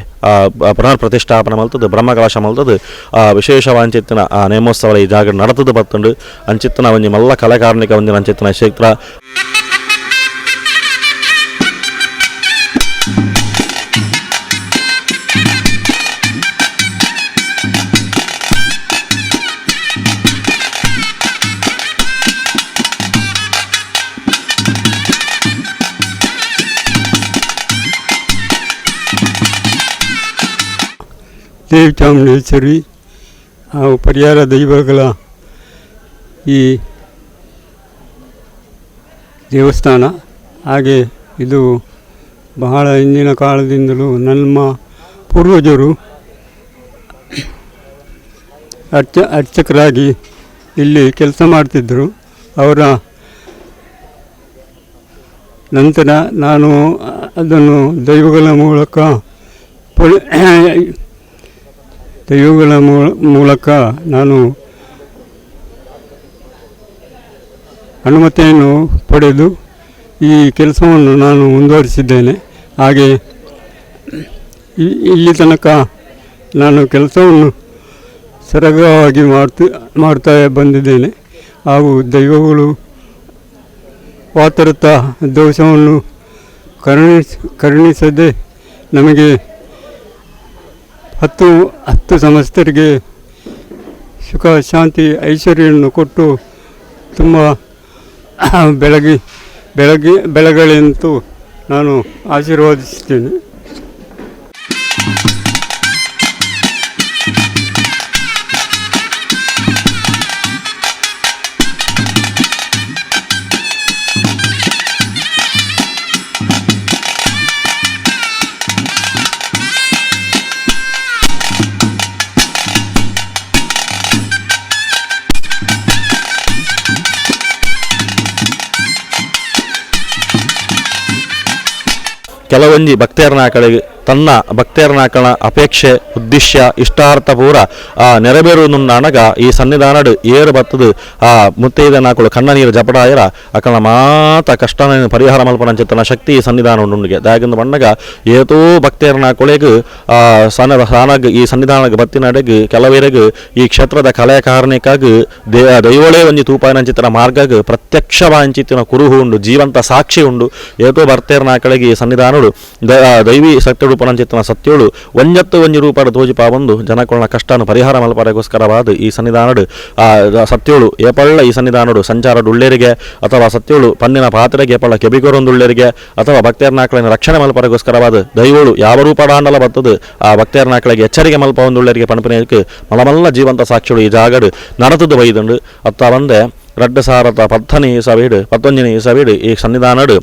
ಪುನರ್ ಪ್ರತಿಷ್ಠಾಪನೆ ಮಲ್ತದ್ದು ಬ್ರಹ್ಮಕಲಶ ಮಲ್ತದ್ದು ವಿಶೇಷವಾಂಚಿತ್ತಿನ ನೇಮೋತ್ಸವ ಈ ಜಾಗ ನಡತದು ಬತ್ತುಂಡು ಅಂಚಿತ್ತಿನ ಒಂಜಿ ಮಲ್ಲ ಕಲಾಕಾರ್ಣಿಕ ಒಂದಿನ ಅಂಚಿತ್ತಿನ ಕ್ಷೇತ್ರ ದೇವಿ ಚಾಮುಂಡೇಶ್ವರಿ ಹಾಗೂ ಪರಿಹಾರ ದೈವಗಳ ಈ ದೇವಸ್ಥಾನ. ಹಾಗೆ ಇದು ಬಹಳ ಹಿಂದಿನ ಕಾಲದಿಂದಲೂ ನಮ್ಮ ಪೂರ್ವಜರು ಅರ್ಚಕರಾಗಿ ಇಲ್ಲಿ ಕೆಲಸ ಮಾಡ್ತಿದ್ದರು. ಅವರ ನಂತರ ನಾನು ಅದನ್ನು ದೈವಗಳ ಮೂಲಕ ನಾನು ಅನುಮತಿಯನ್ನು ಪಡೆದು ಈ ಕೆಲಸವನ್ನು ನಾನು ಮುಂದುವರಿಸಿದ್ದೇನೆ. ಹಾಗೆ ಇಲ್ಲಿ ತನಕ ನಾನು ಕೆಲಸವನ್ನು ಸರಾಗವಾಗಿ ಮಾಡ್ತಾ ಬಂದಿದ್ದೇನೆ. ಹಾಗೂ ದೈವಗಳು ವಾತರತ ದೋಷವನ್ನು ಕರುಣಿಸದೆ ನಮಗೆ 10 ಸಂವತ್ಸರಿಗೆ ಸುಖ ಶಾಂತಿ ಐಶ್ವರ್ಯವನ್ನು ಕೊಟ್ಟು ತುಂಬ ಬೆಳಗಳೆಂದು ನಾನು ಆಶೀರ್ವಾದಿಸುತ್ತೇನೆ. ಕೆಲವೊಂಜಿ ಭಕ್ತೇರ್ನಾಕಳಿಗೆ ತನ್ನ ಭಕ್ತೇರ್ನಾಕಳ ಅಪೇಕ್ಷೆ ಉದ್ದೇಶ ಇಷ್ಟಾರ್ಥ ಪೂರ ನೆರವೇರುವುದನ್ನಾಗ ಈ ಸನ್ನಿಧಾನಡು ಏರು ಬತ್ತದು ಮುತ್ತೈದ ನಾಕಳು ಕಣ್ಣ ನೀರು ಜಪಡಾಯರ ಅಕಳ ಮಾತ ಕಷ್ಟನ ಪರಿಹಾರ ಮಲ್ಪನಂಚಿತ್ತನ ಶಕ್ತಿ ಈ ಸನ್ನಿಧಾನ ಉಂಡುಗೆ ದಾಗಿಂದ ಬಣ್ಣಗ ಏತೋ ಭಕ್ತೇರ್ನಾಕಳಿಗೆ ಸಾನಾಗ ಈ ಸನ್ನಿಧಾನಕ್ಕೆ ಬತ್ತಿನಡೆಗೆ ಕೆಲವರಿಗೆ ಈ ಕ್ಷೇತ್ರದ ಕಲೆಕಾರಣಿಕಾಗಿ ದೈವಳೇ ಒಂಜಿ ತೂಪಾಯಿನಂಚಿತ್ತನ ಮಾರ್ಗಗೆ ಪ್ರತ್ಯಕ್ಷವಾಂಚಿತ್ತಿನ ಕುರುಹು ಉಂಡು ಜೀವಂತ ಸಾಕ್ಷಿ ಉಂಡು ಏತೋ ಭಕ್ತೇರ್ನಾಕಳಿಗೆ ಈ ಸನ್ನಿಧಾನಡು ದೈವಿ ಸತ್ಯ ಪಣಂಚಿತ್ತನ ಸತ್ಯೋಳು ಒಂಜತ್ತು ರೂಪಾಯಿ ತೋಜಿಪಾ ಬಂದು ಜನಕೊಳ್ಳ ಕಷ್ಟನ ಪರಿಹಾರ ಮಲ್ಪರೆಗೋಸ್ಕರವಾದ ಈ ಸನ್ನಿಧಾನಡು ಸತ್ಯೋಳು ಏಪಳ್ಳ ಈ ಸನ್ನಿಧಾನಡು ಸಂಚಾರಡು ಉಳ್ಳೇರಿಗೆ ಅಥವಾ ಸತ್ಯೋಳು ಪನ್ನಿನ ಪಾತ್ರೆಗೆ ಏಪಳ್ಳ ಕೆಬಿಗೊರೊಂದುಳ್ಳೇರಿಗೆ ಅಥವಾ ಭಕ್ತೇರ್ನಾಕಳಿನ ರಕ್ಷಣೆ ಮಲ್ಪರೆಗೋಸ್ಕರವಾದ ದೈವಳು ಯಾವ ರೂಪಡಾಂಡಲ ಬರ್ತದೆ ಆ ಭಕ್ತೇರ್ನಾಕಳಿಗೆ ಎಚ್ಚರಿಕೆ ಮಲ್ಪ ಒಂದುಳ್ಳೇರಿಗೆ ಪಣಪನೆಗೆ ಮಲಮಲ್ಲ ಜೀವಂತ ಸಾಕ್ಷಿಗಳು ಈ ಜಾಗಡು ನಡತದು ಬೈದುಂಡು ಅತ್ತ ಬಂದೆ 2019 ಈ ಸಭೀಡು ಈ ಸನ್ನಿಧಾನಡು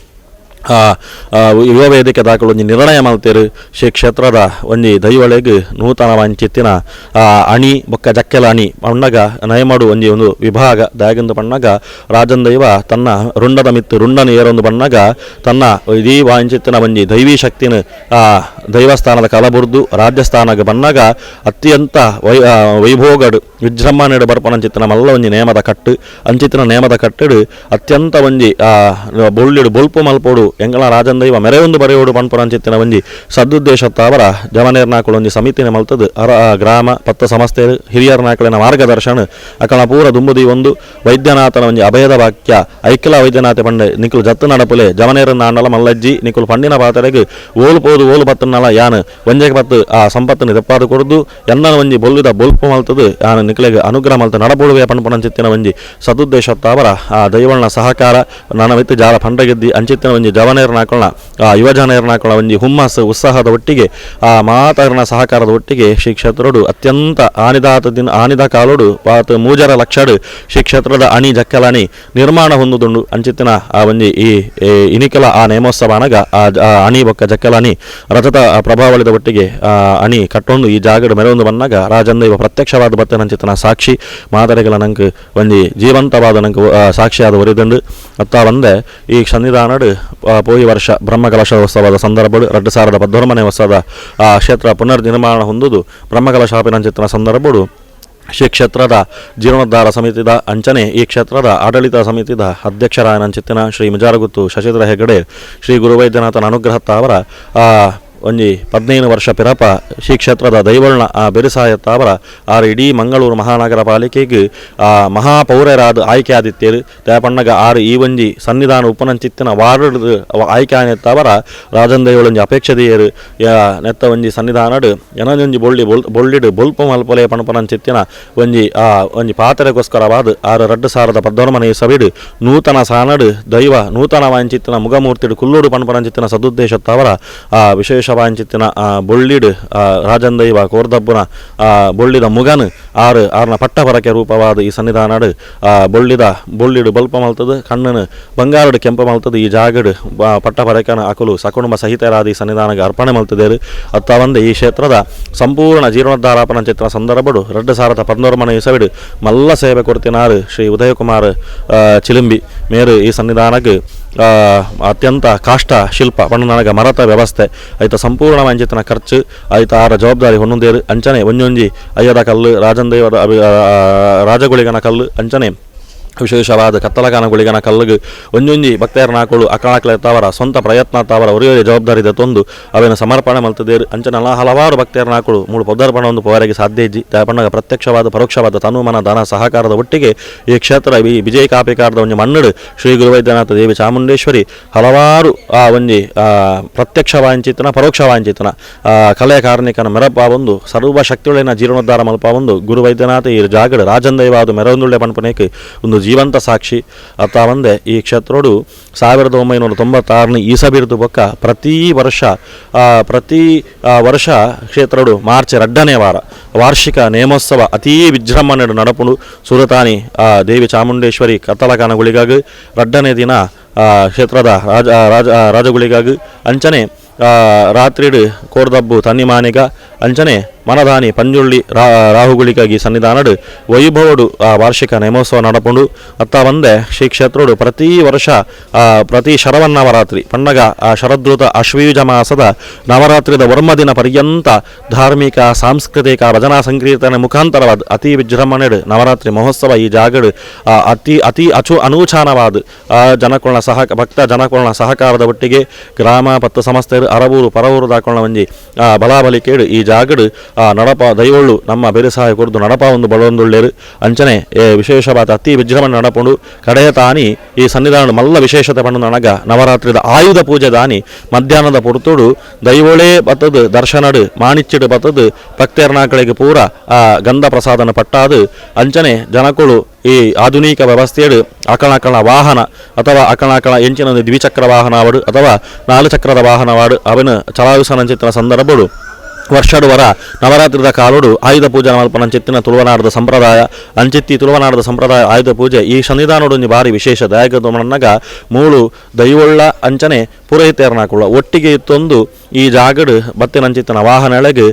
ಯುವ ವೇದಿಕೆ ದಾಖಲು ಒಂಜಿ ನಿರ್ಣಯ ಮಲ್ತೇರು ಶ್ರೀ ಕ್ಷೇತ್ರದ ಒಂಜಿ ದೈವಳೆಗ್ ನೂತನ ವಂಚಿತ್ತಿನ ಅಣಿ ಬೊಕ್ಕ ಜಕ್ಕೆಲ ಅಣಿ ಪಣ್ಣಗ ನಯಮಡು ಒಂಜಿ ಒಂದು ವಿಭಾಗ ದಾಯಗಂದು ಪಣ್ಣಗ ರಾಜನ್ ದೈವ ತನ್ನ ರುಂಡದ ಮಿತ್ತು ರುಂಡನ ಏರೊಂದು ಬಣ್ಣಗ ತನ್ನ ಇಡೀ ವಾಂಚಿತ್ತಿನ ಒಂಜಿ ದೈವೀ ಶಕ್ತಿನ ದೈವಸ್ಥಾನದ ಕಲಬುರ್ದು ರಾಜ್ಯಸ್ಥಾನಗ ಬಣ್ಣಗ ಅತ್ಯಂತ ವೈಭೋಗಡು ವಿಜೃಂಭಣೆಡು ಬರ್ಪನಂಚಿತ್ತಿನ ಮಲ್ಲ ಒಂಜಿ ನೇಮದ ಕಟ್ಟು ಅಂಚಿತ್ತಿನ ನೇಮದ ಕಟ್ಟಡು ಅತ್ಯಂತ ಒಂಜಿ ಬೊಳ್ಳಿಡು ಬೊಲ್ಪು ಮಲ್ಪೋಡು ಎಂಗಳ ರಾಜನ್ ದೈವ ಮೆರೆಯೊಂದು ಬರೆಯೋಡು ಪನ್ಪುರಂಚಿತ್ತಿನ ಒಂಜಿ ಸದುದ್ದೇಶತ್ತಾವರ ಜವನೇರ್ನಾಕುಳು ಒಂಜಿ ಸಮಿತಿನ ಮಲ್ತದು ಗ್ರಾಮ ಪತ್ತ ಸಂಸ್ಥೆ ಹಿರಿಯರ ನಾಕಳಿನ ಮಾರ್ಗದರ್ಶನ ಅಕಲ ಪೂರ ದುಂಬುದಿ ಒಂದು ವೈದ್ಯನಾಥನ ಒಂಜಿ ಅಭಯದ ವಾಕ್ಯ ಐಕ್ಯಲ ವೈದ್ಯನಾಥ ಪಂಡೆ ನಿಕುಲು ಜತ್ತು ನಡಪುಲೆ ಜವನೇರನ್ನ ಆಂಡಲ ಮಲ್ಲಜ್ಜಿ ನಿಕುಲು ಪಂಡಿನ ಪಾತರೆಗ್ ಓಲು ಪೋದು ಓಲು ಪತ್ತನಲ ಯಾನ್ ಒಂಜೆಗೆ ಪತ್ತು ಆ ಸಂಪತ್ತಿನ ತೆಪ್ಪಾದು ಕೊಡ್ದು ಎನ್ನ ಒಂಜಿ ಬೊಲ್ಲಿದ ಬೊಲ್ಪು ಮಲ್ತದು ಯಾನ್ ನಿಕಲೆಗೆ ಅನುಗ್ರಹ ಮಲ್ತ ನಡಪುಳುವೆ ಪನ್ಪುರಂಚಿತ್ತಿನ ಒಂಜಿ ಸದುದ್ದೇಶತ್ತಾವರ ಆ ದೈವಳ್ನ ಸಹಕಾರ ನನ್ನ ಮಿತ್ತು ಜಾಲ ಪಂಡಗೆದ್ದಿ ಅಂಚಿತ್ತಿನ ಒಂಜಿ ಜವನೇರ್ ನಾಕೊಳ್ನ ಯುವಜನೇರ್ ನಾಕೊಳ ಒಂಜಿ ಹುಮ್ಮಸ್ ಉತ್ಸಾಹದ ಒಟ್ಟಿಗೆ ಆ ಮಾತರ್ನ ಸಹಕಾರದ ಒಟ್ಟಿಗೆ ಶ್ರೀ ಕ್ಷೇತ್ರಡು ಅತ್ಯಂತ ಆನಿದ ಕಾಲೋಡು ಪಾತ್ ಮೂಜರ ಲಕ್ಷಡ್ ಶ್ರೀ ಕ್ಷೇತ್ರದ ಅಣಿ ಜಕ್ಕಲಣಿ ನಿರ್ಮಾಣ ಹೊಂದುದುಂಡು ಅಂಚಿತ್ತಿನ ಆ ಒಂಜಿ ಈ ಇನಿಕಲ ಆ ನೇಮೋತ್ಸವ ಅನಗ ಆ ಅಣಿ ಬೊಕ್ಕ ಜಕ್ಕಲಣಿ ರಥದ ಪ್ರಭಾವಳಿದ ಒಟ್ಟಿಗೆ ಅಣಿ ಕಟ್ಟೊಂದು ಈ ಜಾಗಡು ಮೆರೊಂದು ಬನ್ನಾಗ ರಾಜನ್ ದೈವ ಪ್ರತ್ಯಕ್ಷವಾದ ಬತ್ತೆ ನಂಚಿತ್ತಿನ ಸಾಕ್ಷಿ ಮಾದರಿಗಳ ನಂಗೆ ಒಂಜಿ ಜೀವಂತವಾದ ನಂಗೆ ಸಾಕ್ಷಿಯಾದ ಒರಿದುಂಡು ಅತ್ತ ಒಂದೇ ಈ ಸನ್ನಿಧಾನಡು ಪೋಯಿ ವರ್ಷ ಬ್ರಹ್ಮಕಲಶೋತ್ಸವದ ಸಂದರ್ಭಗಳು 2012 ವರ್ಷದ ಕ್ಷೇತ್ರ ಪುನರ್ ನಿರ್ಮಾಣ ಹೊಂದುದು ಬ್ರಹ್ಮಕಲಶಾಪಿನಂಚಿತ್ತಿನ ಸಂದರ್ಭಗಳು ಶ್ರೀ ಕ್ಷೇತ್ರದ ಜೀರ್ಣೋದ್ಧಾರ ಸಮಿತಿದ ಅಂಚನೆ ಈ ಕ್ಷೇತ್ರದ ಆಡಳಿತ ಸಮಿತಿದ ಅಧ್ಯಕ್ಷರಾಯನಂಚಿತ್ತಿನ ಶ್ರೀ ಮಿಜಾರಗುತ್ತು ಶಶಿಧರ ಹೆಗಡೆ ಶ್ರೀ ಗುರುವೈದ್ಯನಾಥನ ಅನುಗ್ರಹತ್ತಾವರ ಒಂಜಿ 15 ವರ್ಷ ಪಿರಪ ಶ್ರೀ ಕ್ಷೇತ್ರದ ದೈವಳ್ನ ಬೆರಿಸಾಯತ್ತಾವರ ಇಡೀ ಮಂಗಳೂರು ಮಹಾನಗರ ಪಾಲಿಕೆಗೆ ಮಹಾಪೌರರಾದ ಆಯ್ಕೆ ಆದಿತ್ಯರು ದಯಪಣ್ಣಗ ಈ ಒಂಜಿ ಸನ್ನಿಧಾನ ಉಪನಂಚಿತ್ತಿನ ವಾರ್ಡ್ ಆಯ್ಕೆ ಆನೆತ್ತಾವರ ರಾಜನ್ ದೈವಳೊಂಜಿ ಅಪೇಕ್ಷದೀಯರು ನೆತ್ತ ಒಂಜಿ ಸನ್ನಿಧಾನಡು ಏನೊಂಜಿ ಬೊಳ್ಳಿಡು ಬೊಲ್ಪು ಮಲ್ಪೊಲೆ ಪಣಪನಂಚಿತ್ತಿನ ಒಂಜಿ ಪಾತ್ರೆಗೋಸ್ಕರವಾದ 2012 ಸವಿಡು ನೂತನ ಸಾನಡು ದೈವ ನೂತನ ವಾಂಚಿತ್ತಿನ ಮುಗಮೂರ್ತಿಡು ಕುಲ್ಲುಡು ಪಣಪನಂಚಿತ್ತಿನ ಸದುದ್ದೇಶತ್ತಾವರ ವಿಶೇಷ ವಾಂಚಿತ್ತಿನ ಬೊಳ್ಳಿಡು ರಾಜನ್ ದೈವ ಕೋರ್ದಬ್ಬುನ ಬೊಳ್ಳಿದ ಮುಗನ್ ಆರ್ನ ಪಟ್ಟಪರಕೆ ರೂಪವಾದ ಈ ಸನ್ನಿಧಾನಡು ಬೊಳ್ಳಿಡು ಬಲ್ಪ ಮಲ್ತದು ಕಣ್ಣನು ಬಂಗಾರಡು ಕೆಂಪ ಮಲ್ತದು ಈ ಜಾಗಡು ಪಟ್ಟಪರಕೆನ ಅಕುಲು ಸಕುಟುಂಬ ಸಹಿತರಾದ ಈ ಸನ್ನಿಧಾನಗೆ ಅರ್ಪಣೆ ಮಲ್ತಿದ್ದೇರು ಅತ್ತ ಒಂದೇ ಈ ಕ್ಷೇತ್ರದ ಸಂಪೂರ್ಣ ಜೀರ್ಣೋದ್ಧಾರಾಪನ ಚಿತ್ರ ಸಂದರ್ಭಡು 2013 ಇಸವಿಡು ಮಲ್ಲ ಸೇವೆ ಕೊಡ್ತಿನಾರು ಶ್ರೀ ಉದಯಕುಮಾರ್ ಚಿಲಿಂಬಿ ಮೇರು ಈ ಸನ್ನಿಧಾನಕ್ಕೆ ಅತ್ಯಂತ ಕಾಷ್ಟ ಶಿಲ್ಪ ಪಂಡ ನನಗೆ ಮರತ ವ್ಯವಸ್ಥೆ ಐತ ಸಂಪೂರ್ಣ ವಂಚಿತನ ಖರ್ಚು ಐತ ಆರ ಜವಾಬ್ದಾರಿ ಹೊನ್ನೊಂದೇರು ಅಂಚನೆ ಒಂಜೊಂಜಿ ಅಯ್ಯದ ಕಲ್ಲು ರಾಜನ್ ದೈವದ ರಾಜಗುಳಿಗನ ಕಲ್ಲು ಅಂಚನೆ ವಿಶೇಷವಾದ ಕತ್ತಲಗಾನಗುಳಿಗನ ಕಲ್ಲಿಗೆ ಒಂಜೊಂಜಿ ಭಕ್ತರ ನಾಕುಳು ಅಕಾಣಕ್ಲೆತ್ತವರ ಸ್ವಂತ ಪ್ರಯತ್ನ ತಾವರ ಒರಿಯೋರಿ ಜವಾಬ್ದಾರಿ ತಂದು ಅವೇನು ಸಮರ್ಪಣೆ ಮಲ್ತಿದ್ದೇರು ಅಂಚನೆಲ್ಲ ಹಲವಾರು ಭಕ್ತರ ನಾಕುಳು ಮೂಳು ಪದಾರ್ಪಣ ಒಂದು ಪವರಿಗೆ ಸಾಧ್ಯ ಇಜ್ಜಿ ದಯಪಣ್ಣಗ ಪ್ರತ್ಯಕ್ಷವಾದ ಪರೋಕ್ಷವಾದ ತನುಮನ ಧನ ಸಹಕಾರದ ಒಟ್ಟಿಗೆ ಈ ಕ್ಷೇತ್ರ ಈ ವಿಜಯ ಕಾಪಿಕಾರದ ಒಂಜಿ ಮಣ್ಣಡು ಶ್ರೀ ಗುರುವೈದ್ಯನಾಥ ದೇವಿ ಚಾಮುಂಡೇಶ್ವರಿ ಹಲವಾರು ಒಂಜಿ ಪ್ರತ್ಯಕ್ಷ ವಾಂಚಿತನ ಪರೋಕ್ಷ ವಾಂಚಿತನ ಕಲೆಯ ಕಾರ್ಣಿಕನ ಮೆರಪ ಒಂದು ಸರ್ವ ಶಕ್ತಿಯುಳಿನ ಜೀರ್ಣೋದ್ಧಾರ ಮಲ್ಪ ಒಂದು ಗುರುವೈದ್ಯನಾಥ ಈ ಜಾಗಡು ರಾಜನ್ ದೈವ ಅದು ಮೆರೊಂದುಳ್ಳೆ ಪಂಪನೇಕೆ ಒಂದು ಜೀವಂತ ಸಾಕ್ಷಿ ಅತ್ತ ಒಂದೇ ಈ ಕ್ಷೇತ್ರಡು 1996 ಈಸಬಿರ್ದು ಬೊಕ್ಕ ಪ್ರತಿ ವರ್ಷ ಕ್ಷೇತ್ರಡು ಮಾರ್ಚ್ 2ನೇ ವಾರ ವಾರ್ಷಿಕ ನೇಮೋತ್ಸವ ಅತೀ ವಿಜೃಂಭಣೆಡು ನಡಪುಂಡು ಸುರತಾನಿ ದೇವಿ ಚಾಮುಂಡೇಶ್ವರಿ ಕತ್ತಲಕಾನಗುಳಿಗಾಗ 2ನೇ ದಿನ ಕ್ಷೇತ್ರದ ರಾಜಗುಳಿಗಾಗ ಅಂಚನೆ ರಾತ್ರಿಡು ಕೋರ್ದಬ್ಬು ತನ್ನಿಮಾನಿಗ ಅಂಚನೆ ಮನದಾನಿ ಪಂಜುಳ್ಳಿ ರಾಹುಗಳಿಗಾಗಿ ಸನ್ನಿಧಾನಡು ವೈಭವಡು ವಾರ್ಷಿಕ ನೇಮೋತ್ಸವ ನಡಪುಂಡು ಅತ್ತ ಒಂದೇ ಶ್ರೀ ಕ್ಷೇತ್ರಡು ಪ್ರತಿ ವರ್ಷ ಪ್ರತಿ ಶರವನ್ನವರಾತ್ರಿ ಪಣ್ಣಗ ಶರದೃತ ಅಶ್ವಯುಜ ಮಾಸದ ನವರಾತ್ರಿದ ವರ್ಮದಿನ ಪರ್ಯಂತ ಧಾರ್ಮಿಕ ಸಾಂಸ್ಕೃತಿಕ ಭಜನಾ ಸಂಕೀರ್ತನೆ ಮುಖಾಂತರವಾದ ಅತಿ ವಿಜೃಂಭಣೆಡು ನವರಾತ್ರಿ ಮಹೋತ್ಸವ ಈ ಜಾಗಡು ಅತಿ ಅನೂಚಾನವಾದ ಜನಕೊಳ್ನ ಭಕ್ತ ಜನಕೊಳ್ನ ಸಹಕಾರದ ಒಟ್ಟಿಗೆ ಗ್ರಾಮ ಪತ್ತು ಸಂಸ್ಥೆರು ಅರಬೂರು ಪರವೂರು ದಾಕೊಳ್ಳ ಒಂಜಿ ಬಲಾಬಲಿಕೇಡು ಈ ಜಾಗಡು ನಡಪ ದೈವಳ್ಳು ನಮ್ಮ ಬೆರಿಸಾಯ ಕುರಿದು ನಡಪ ಒಂದು ಬಲವೊಂದುಳ್ಳೇರು ಅಂಚನೆ ವಿಶೇಷವಾದ ಅತಿ ವಿಜೃಂಭಣೆ ನಡಪುಂಡು ಕಡೆಯ ತಾನಿ ಈ ಸನ್ನಿಧಾನ ಮಲ್ಲ ವಿಶೇಷತೆ ಪಂಡು ನನಗ ನವರಾತ್ರಿದ ಆಯುಧ ಪೂಜೆ ದಾನಿ ಮಧ್ಯಾಹ್ನದ ಪುರ್ತುಡು ದೈವಳೇ ಬತ್ತದು ದರ್ಶನಡು ಮಾಣಿಚ್ಚಿಡು ಬತ್ತದು ಭಕ್ತರ್ನಾಕಳಿಗೆ ಪೂರ ಗಂಧ ಪ್ರಸಾದನ ಪಟ್ಟಾದು ಅಂಚನೆ ಜನಕುಳು ಈ ಆಧುನಿಕ ವ್ಯವಸ್ಥೆಯಡು ಅಕಳಕಳ ವಾಹನ ಅಥವಾ ಅಕಳಕಳ ಎಂಚಿನ ದ್ವಿಚಕ್ರ ವಾಹನವಾಡು ಅಥವಾ 4 ಚಕ್ರದ ವಾಹನವಾಡು ಅವನು ಚಲಾಯಿಸನಂಚಿತ್ತಿನ ಸಂದರ್ಭಗಳು ವರ್ಷಡುವರ ನವರಾತ್ರಿದ ಕಾಲೋಡು ಆಯುಧ ಪೂಜೆ ಮಲ್ಪನಂಚಿತ್ತಿನ ತುಳುವನಾಡದ ಸಂಪ್ರದಾಯ ಅಂಚಿತ್ತಿ ತುಳುವನಾಡದ ಸಂಪ್ರದಾಯ ಆಯುಧ ಪೂಜೆ ಈ ಸನ್ನಿಧಾನೋಡು ಭಾರಿ ವಿಶೇಷ ದಯಾಗದೊಮನಗ ಮೂಳು ದೈವೊಳ್ಳ ಅಂಚನೆ ಪುರಹಿತೇರ್ನಾಕುಳ ಒಟ್ಟಿಗೆ ಇತ್ತೊಂದು ಈ ಜಾಗಡು ಬತ್ತಿನಂಚಿತ್ತನ ವಾಹನಳೆಗೆ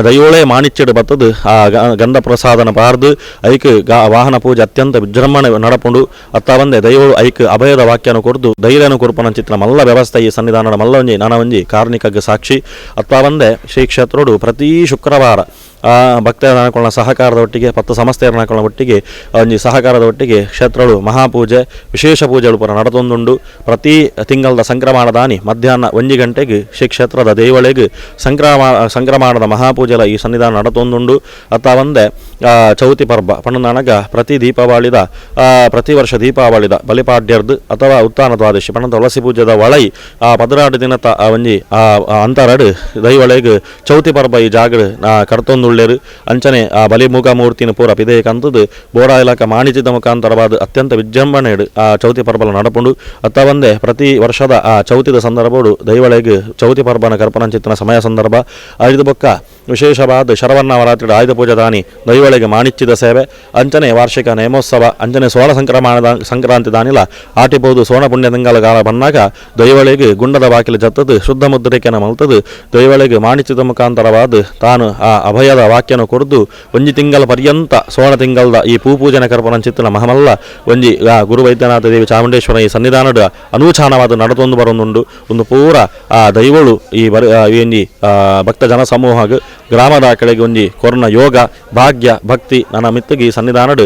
ದೈವೋಳೆ ಮಾಣಿಚ್ಯಡು ಬತ್ತದು ಆ ಗಂಧ ಪ್ರಸಾದನ ಪಾರ್ದು ಐಕ್ ವಾಹನ ಪೂಜೆ ಅತ್ಯಂತ ವಿಜೃಂಭಣೆ ನಡಪುಂಡು ಅತ್ತ ಬಂದೆ ದೈವಳು ಐಕ್ ಅಭಯದ ವಾಕ್ಯನ ಕೊಡ್ದು ಧೈರ್ಯನ ಕೊರ್ಪನಂಚಿತ್ತನ ಮಲ್ಲ ವ್ಯವಸ್ಥೆ ಈ ಸನ್ನಿಧಾನದ ಮಲ್ಲ ಒಂಜಿ ನನವಂಜಿ ಕಾರ್ಣಿಕಗೆ ಸಾಕ್ಷಿ ಅತ್ತ ಬಂದೆ ಶ್ರೀ ಕ್ಷೇತ್ರಡು ಪ್ರತಿ ಶುಕ್ರವಾರ ಭಕ್ತರ ಸಹಕಾರದ ಒಟ್ಟಿಗೆ 10 ಸಂಸ್ಥೆಯ ಒಟ್ಟಿಗೆ ಒಂಜಿ ಸಹಕಾರದ ಒಟ್ಟಿಗೆ ಕ್ಷೇತ್ರಗಳು ಮಹಾಪೂಜೆ ವಿಶೇಷ ಪೂಜೆಗಳು ಪೂರ ನಡೆದೊಂದುಂಡು ಪ್ರತಿ ತಿಂಗಳದ ಸಂಕ್ರಮಣದಾನಿ ಮಧ್ಯಾಹ್ನ 1 ಗಂಟೆಗೆ ಶ್ರೀ ಕ್ಷೇತ್ರದ ದೇವಳಿಗೆ ಸಂಕ್ರಮಣದ ಮಹಾಪೂಜೆಲ ಈ ಸನ್ನಿಧಾನ ನಡೆದೊಂದುಂಡು ಅತ್ತ ಒಂದೇ ಚೌತಿ ಪರ್ಬ ಪಣ್ಣನಗ ಪ್ರತಿ ದೀಪಾವಳಿದ ಪ್ರತಿ ವರ್ಷ ದೀಪಾವಳಿದ ಬಲಿಪಾಡ್ಯರ್ದು ಅಥವಾ ಉತ್ಥಾನ ದ್ವಾದಶಿ ಪಣ್ಣದ ತುಳಸಿ ಪೂಜೆದ ಒಳೈ ಪದರಾಡು ದಿನತ ಒಂಜಿ ಅಂತರಡು ದೈವಳಿಗೆ ಚೌತಿ ಪರ್ಬ ಈ ಜಾಗ ಕರ್ತೊಂದು ಅಂಚನೆ ಆ ಬಲಿಮುಖ ಮೂರ್ತಿನ ಪೂರ ಪಿದೇ ಕಂತದು ಬೋಡಾ ಇಲಾಖೆ ಮಾಣಿಚಿದ ಮುಖಾಂತರವಾದ ಅತ್ಯಂತ ವಿಜೃಂಭಣೆ ಆ ಚೌತಿ ಪರ್ಬಲ ನಡಪುಂಡು ಅತ್ತ ಒಂದೇ ಪ್ರತಿ ವರ್ಷದ ಆ ಚೌತಿದ ಸಂದರ್ಭಡು ದೈವಳಿಗೆ ಚೌತಿ ಪರ್ಬನ ಕಲ್ಪನಂಚಿತ್ತನ ಸಮಯ ಸಂದರ್ಭ ಐದು ಬೊಕ್ಕ ವಿಶೇಷವಾದ ಶರವನ್ನವರಾತ್ರಿ ಆಯುಧ ಪೂಜೆ ದಾನಿ ದೈವಳಿಗೆ ಮಾಣಿಚ್ಯದ ಸೇವೆ ಅಂಚನೆ ವಾರ್ಷಿಕ ನೇಮೋತ್ಸವ ಅಂಚನೆ ಸೋಳ ಸಂಕ್ರಾಂತಿ ದಾನಿಲ ಆಟಿಬಹುದು ಸೋಣ ಪುಣ್ಯ ತಿಂಗಳಗಾಲ ಬಂದಾಗ ದೈವಳಿಗೆ ಗುಂಡದ ಬಾಕಿಲು ಜತ್ತದು ಶುದ್ಧ ಮುದ್ರಿಕೆನ ಮಲ್ತದು ದೈವಳಿಗೆ ಮಾಣಿಚ್ಯದ ಮುಖಾಂತರವಾದ ತಾನು ಆ ಅಭಯದ ವಾಕ್ಯನ ಕೊಡ್ದು ಒಂಜಿ ತಿಂಗಳ ಪರ್ಯಂತ ಸೋಣ ತಿಂಗಳದ ಈ ಪೂಜನೆ ಕರ್ಪನಂಚಿತ್ತನ ಮಹಮಲ್ಲ ಒಂಜಿ ಗುರು ವೈದ್ಯನಾಥ ದೇವಿ ಚಾಮುಂಡೇಶ್ವರ ಈ ಸನ್ನಿಧಾನದ ಅನೂಚಾನವಾದ ನಡೆದೊಂದು ಬರೋಂದುಂಡು ಒಂದು ಪೂರ ಆ ದೈವಳು ಈ ಒಂಜಿ ಭಕ್ತ ಜನ ಸಮೂಹ ಗ್ರಾಮದ ಕೆಳಗೆ ಒಂಜಿ ಕೊರೋನಾ ಯೋಗ ಭಾಗ್ಯ ಭಕ್ತಿ ನನ್ನ ಮಿತ್ತಿಗೆ ಈ ಸನ್ನಿಧಾನಡು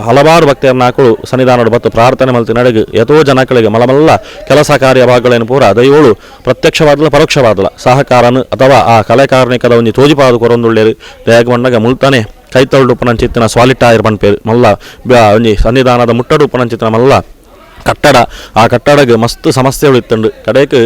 ಹಲವಾರು ಭಕ್ತಿಯರನ್ನ ಹಾಕಳು ಸನ್ನಿಧಾನಡು ಬತ್ತು ಪ್ರಾರ್ಥನೆ ಮಲ್ತಿ ನಡೆಗೆ ಎತೋ ಜನಗಳಿಗೆ ಮಲಮಲ್ಲ ಕೆಲಸ ಕಾರ್ಯ ಭಾಗಗಳೇನು ಪೂರ ದೈವಳು ಪ್ರತ್ಯಕ್ಷವಾದಲ ಪರೋಕ್ಷವಾದಲ ಸಹಕಾರನು ಅಥವಾ ಆ ಕಲೆ ಕಾರ್ಣಿಕದ ಒಂಜಿ ತೋಜಿಪಾದ ಕೊರೊಂದುಳ್ಳೇರು ದೇಗ ಮಣ್ಣಗ ಮುಲ್ತಾನೆ ಕೈತೊಳ್ಳು ಉಪನಂಚಿತ್ತಿನ ಸ್ವಾಲಿಟ್ಟಾಯರ್ ಪನ್ಪೇರು ಮಲ್ಲ ಒಂಜಿ ಸನ್ನಿಧಾನದ ಮುಟ್ಟಡು ಉಪನಂಚಿತ್ತಿನ ಮಲ್ಲ ಕಟ್ಟಡ ಆ ಕಟ್ಟಡಗೆ ಮಸ್ತ್ ಸಮಸ್ಯೆಗಳು ಇತ್ತಂಡು ಕಡೆಗೆ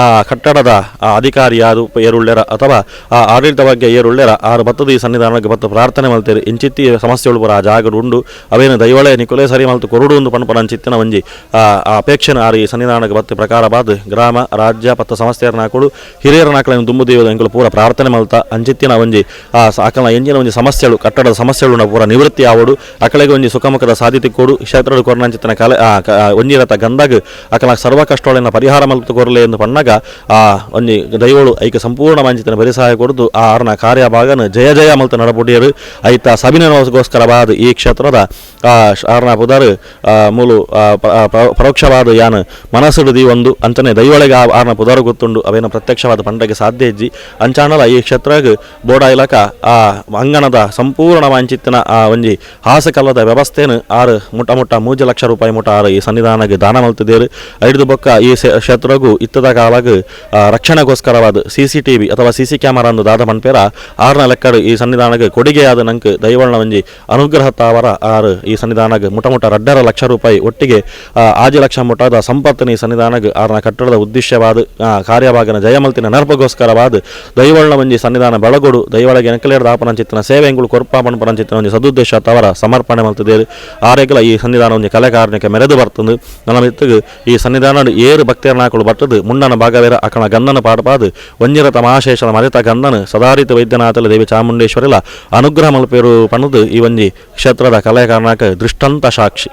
ಆ ಕಟ್ಟಡದ ಅಧಿಕಾರಿ ಯಾರು ಏರುಳ್ಳೆರ ಅಥವಾ ಆ ಆಡಳಿತ ಬಗ್ಗೆ ಏರುಳ್ಳೆರ ಆರು ಬತ್ತದ ಈ ಸನ್ನಿಧಾನಕ್ಕೆ ಬತ್ತು ಪ್ರಾರ್ಥನೆ ಮಲ್ತೇರು ಇಂಚಿತ್ತಿ ಸಮಸ್ಯೆಗಳು ಪೂರ ಆ ಜಾಗ ಉಂಡು ಅವೇನು ದೈವಳೆ ನಿಕುಲೆ ಸರಿ ಮಲ್ತು ಕೊರುಡು ಒಂದು ಪನ್ಪನಂಚಿತ್ತಿನ ಒಂಜಿ ಆ ಅಪೇಕ್ಷೆನ ಆರು ಈ ಸನ್ನಿಧಾನಕ್ಕೆ ಬತ್ತು ಪ್ರಕಾರ ಬಾದ್ ಗ್ರಾಮ ರಾಜ್ಯ ಪತ್ತು ಸಂಸ್ಥೆಯರ ನಾಕುಳು ಹಿರಿಯರ ನಾಕಳನ್ನು ತುಂಬುದೇವದ ಎಂಕಲು ಪೂರ ಪ್ರಾರ್ಥನೆ ಮಲ್ತ ಅಂಚಿತ್ತಿನ ಒಂಜಿ ಆ ಆಕಲ ಎಂಜಿನ ಒಂಜಿ ಸಮಸ್ಯೆಗಳು ಕಟ್ಟಡದ ಸಮಸ್ಯೆಗಳು ಪೂರ ನಿವೃತ್ತಿ ಆವಡು ಅಕಳೆಗೆ ಒಂಜಿ ಸುಖಮುಖದ ಸಾಧ್ಯತೆ ಕೊಡು ಕ್ಷೇತ್ರದ ಕೊರನಂಚಿತ್ತಿನ ಕಲೆ ಒಂಜಿರತ ಗಂದಾಗ ಅಕಲ ಸರ್ವ ಕಷ್ಟಗಳಿಂದ ಪರಿಹಾರ ಮಲ್ತು ಕೊರಲೆ ಎಂದು ಪಣ್ಣಗ ಆ ಒಂಜಿ ದೈವಳು ಐಕ ಸಂಪೂರ್ಣ ವಂಚಿತನ ಪರಿಸಹಾಯ ಕೊಡ್ದು ಆ ಆರ್ನ ಕಾರ್ಯಭಾಗನ ಜಯ ಜಯ ಮಲ್ತು ನಡಪುಡಿಯರು ಐತ ಸಭಿನಗೋಸ್ಕರವಾದ ಈ ಕ್ಷೇತ್ರದ ಆರ್ನ ಪುದರ್ ಮೂಲು ಪರೋಕ್ಷವಾದ ಯಾನ ಮನಸ್ಸುಡಿದಿ ಒಂದು ಅಂಚನೆ ದೈವಳಿಗೆ ಆರ್ನ ಪುದರ್ ಗೊತ್ತುಂಡು ಅವೇನ ಪ್ರತ್ಯಕ್ಷವಾದ ಪಂಡಗೆ ಸಾಧ್ಯ ಇಜ್ಜಿ ಅಂಚಾನಲ ಈ ಕ್ಷೇತ್ರಗೆ ಬೋಡಾ ಇಲಾಖ ಆ ಅಂಗನದ ಸಂಪೂರ್ಣ ವಂಚಿತ್ತಿನ ಆ ಒಂಜಿ ಹಾಸಕಲ್ಲದ ವ್ಯವಸ್ಥೆನ ಆರು ಮುಟ 3 ಲಕ್ಷ ರೂಪಾಯಿ ಮುಟ ಆರು ಈ ಸನ್ನಿಧಾನಕ್ಕೆ ದಾನ ಮಲ್ತಿದ್ದೇರು ಐದು ಬೊಕ್ಕ ಈ ಕ್ಷೇತ್ರಗೂ ಇತ್ತದ ಕಾಲಾಗ ರಕ್ಷಣೆಗೋಸ್ಕರವಾದ CCTV ಅಥವಾ CC ಕ್ಯಾಮರಾ ಅಂದು ದಾದ ಮನ್ಪೇರ ಆರ್ನ ಲೆಕ್ಕಡು ಈ ಸನ್ನಿಧಾನಕ್ಕೆ ಕೊಡುಗೆಯಾದ ನಂಗೆ ದೈವಳ್ನ ಒಂಜಿ ಅನುಗ್ರಹ ತಾವರ ಆರು ಈ ಸನ್ನಿಧಾನಕ್ಕೆ ಮುಟ 2.5 ಲಕ್ಷ ರೂಪಾಯಿ ಒಟ್ಟಿಗೆ 6 ಲಕ್ಷ ಮುಟದ ಸಂಪತ್ತಿನ ಈ ಸನ್ನಿಧಾನಕ್ಕೆ ಆರ್ನ ಕಟ್ಟಡದ ಉದ್ದೇಶವಾದ ಕಾರ್ಯಭಾಗನ ಜಯಮಲ್ತಿನ ನರ್ಪಗೋಸ್ಕರವಾದ ದೈವಳ್ನ ಒಂಜಿ ಸನ್ನಿಧಾನ ಬೆಳಗೊಡು ದೈವಳಿಗೆ ನೆಕ್ಕಲೇಡ ದಾಪನಂಚಿತ್ತಿನ ಸೇವೆಗಳು ಕೊರ್ಪ ಪಣಪನಂಚಿತ್ತಿನ ಒಂಜಿ ಸದುದ್ದೇಶ ತವರ ಸಮರ್ಪಣೆ ಮಲ್ತಿದ್ದೇರು ಆರೆಗಲ ಈ ಸನ್ನಿಧಾನ ಒಂಜಿ ಕಲೆ ಕಾರ್ಯಕ್ಕೆ ಮೆರೆದು ಬರ್ತದೆ ನನ್ನ ಮಿತ್ತಿಗೆ ಈ ಸನ್ನಿಧಾನ ಏರು ಭಕ್ತಿಯರನ್ನ ಹಾಕಲು ಬರ್ತದು ಮುಣ್ಣನ ಭಾಗವೇರ ಅಕಣ ಗಂಧನ ಪಾಡಪಾದು ಒಂಜಿರತ ಮಹಾಶೇಷನ ಮರೆತ ಗಂಧನ ಸದಾರಿತ ವೈದ್ಯನಾಥಲ ದೇವಿ ಚಾಮುಂಡೇಶ್ವರಿಲ ಅನುಗ್ರಹ ಮಲ್ಪೇರು ಪಣದು ಈ ಒಂಜಿ ಕ್ಷೇತ್ರದ ಕಲೆ ಕಾರಣಕ್ಕೆ ದೃಷ್ಟಂತ ಸಾಕ್ಷಿ.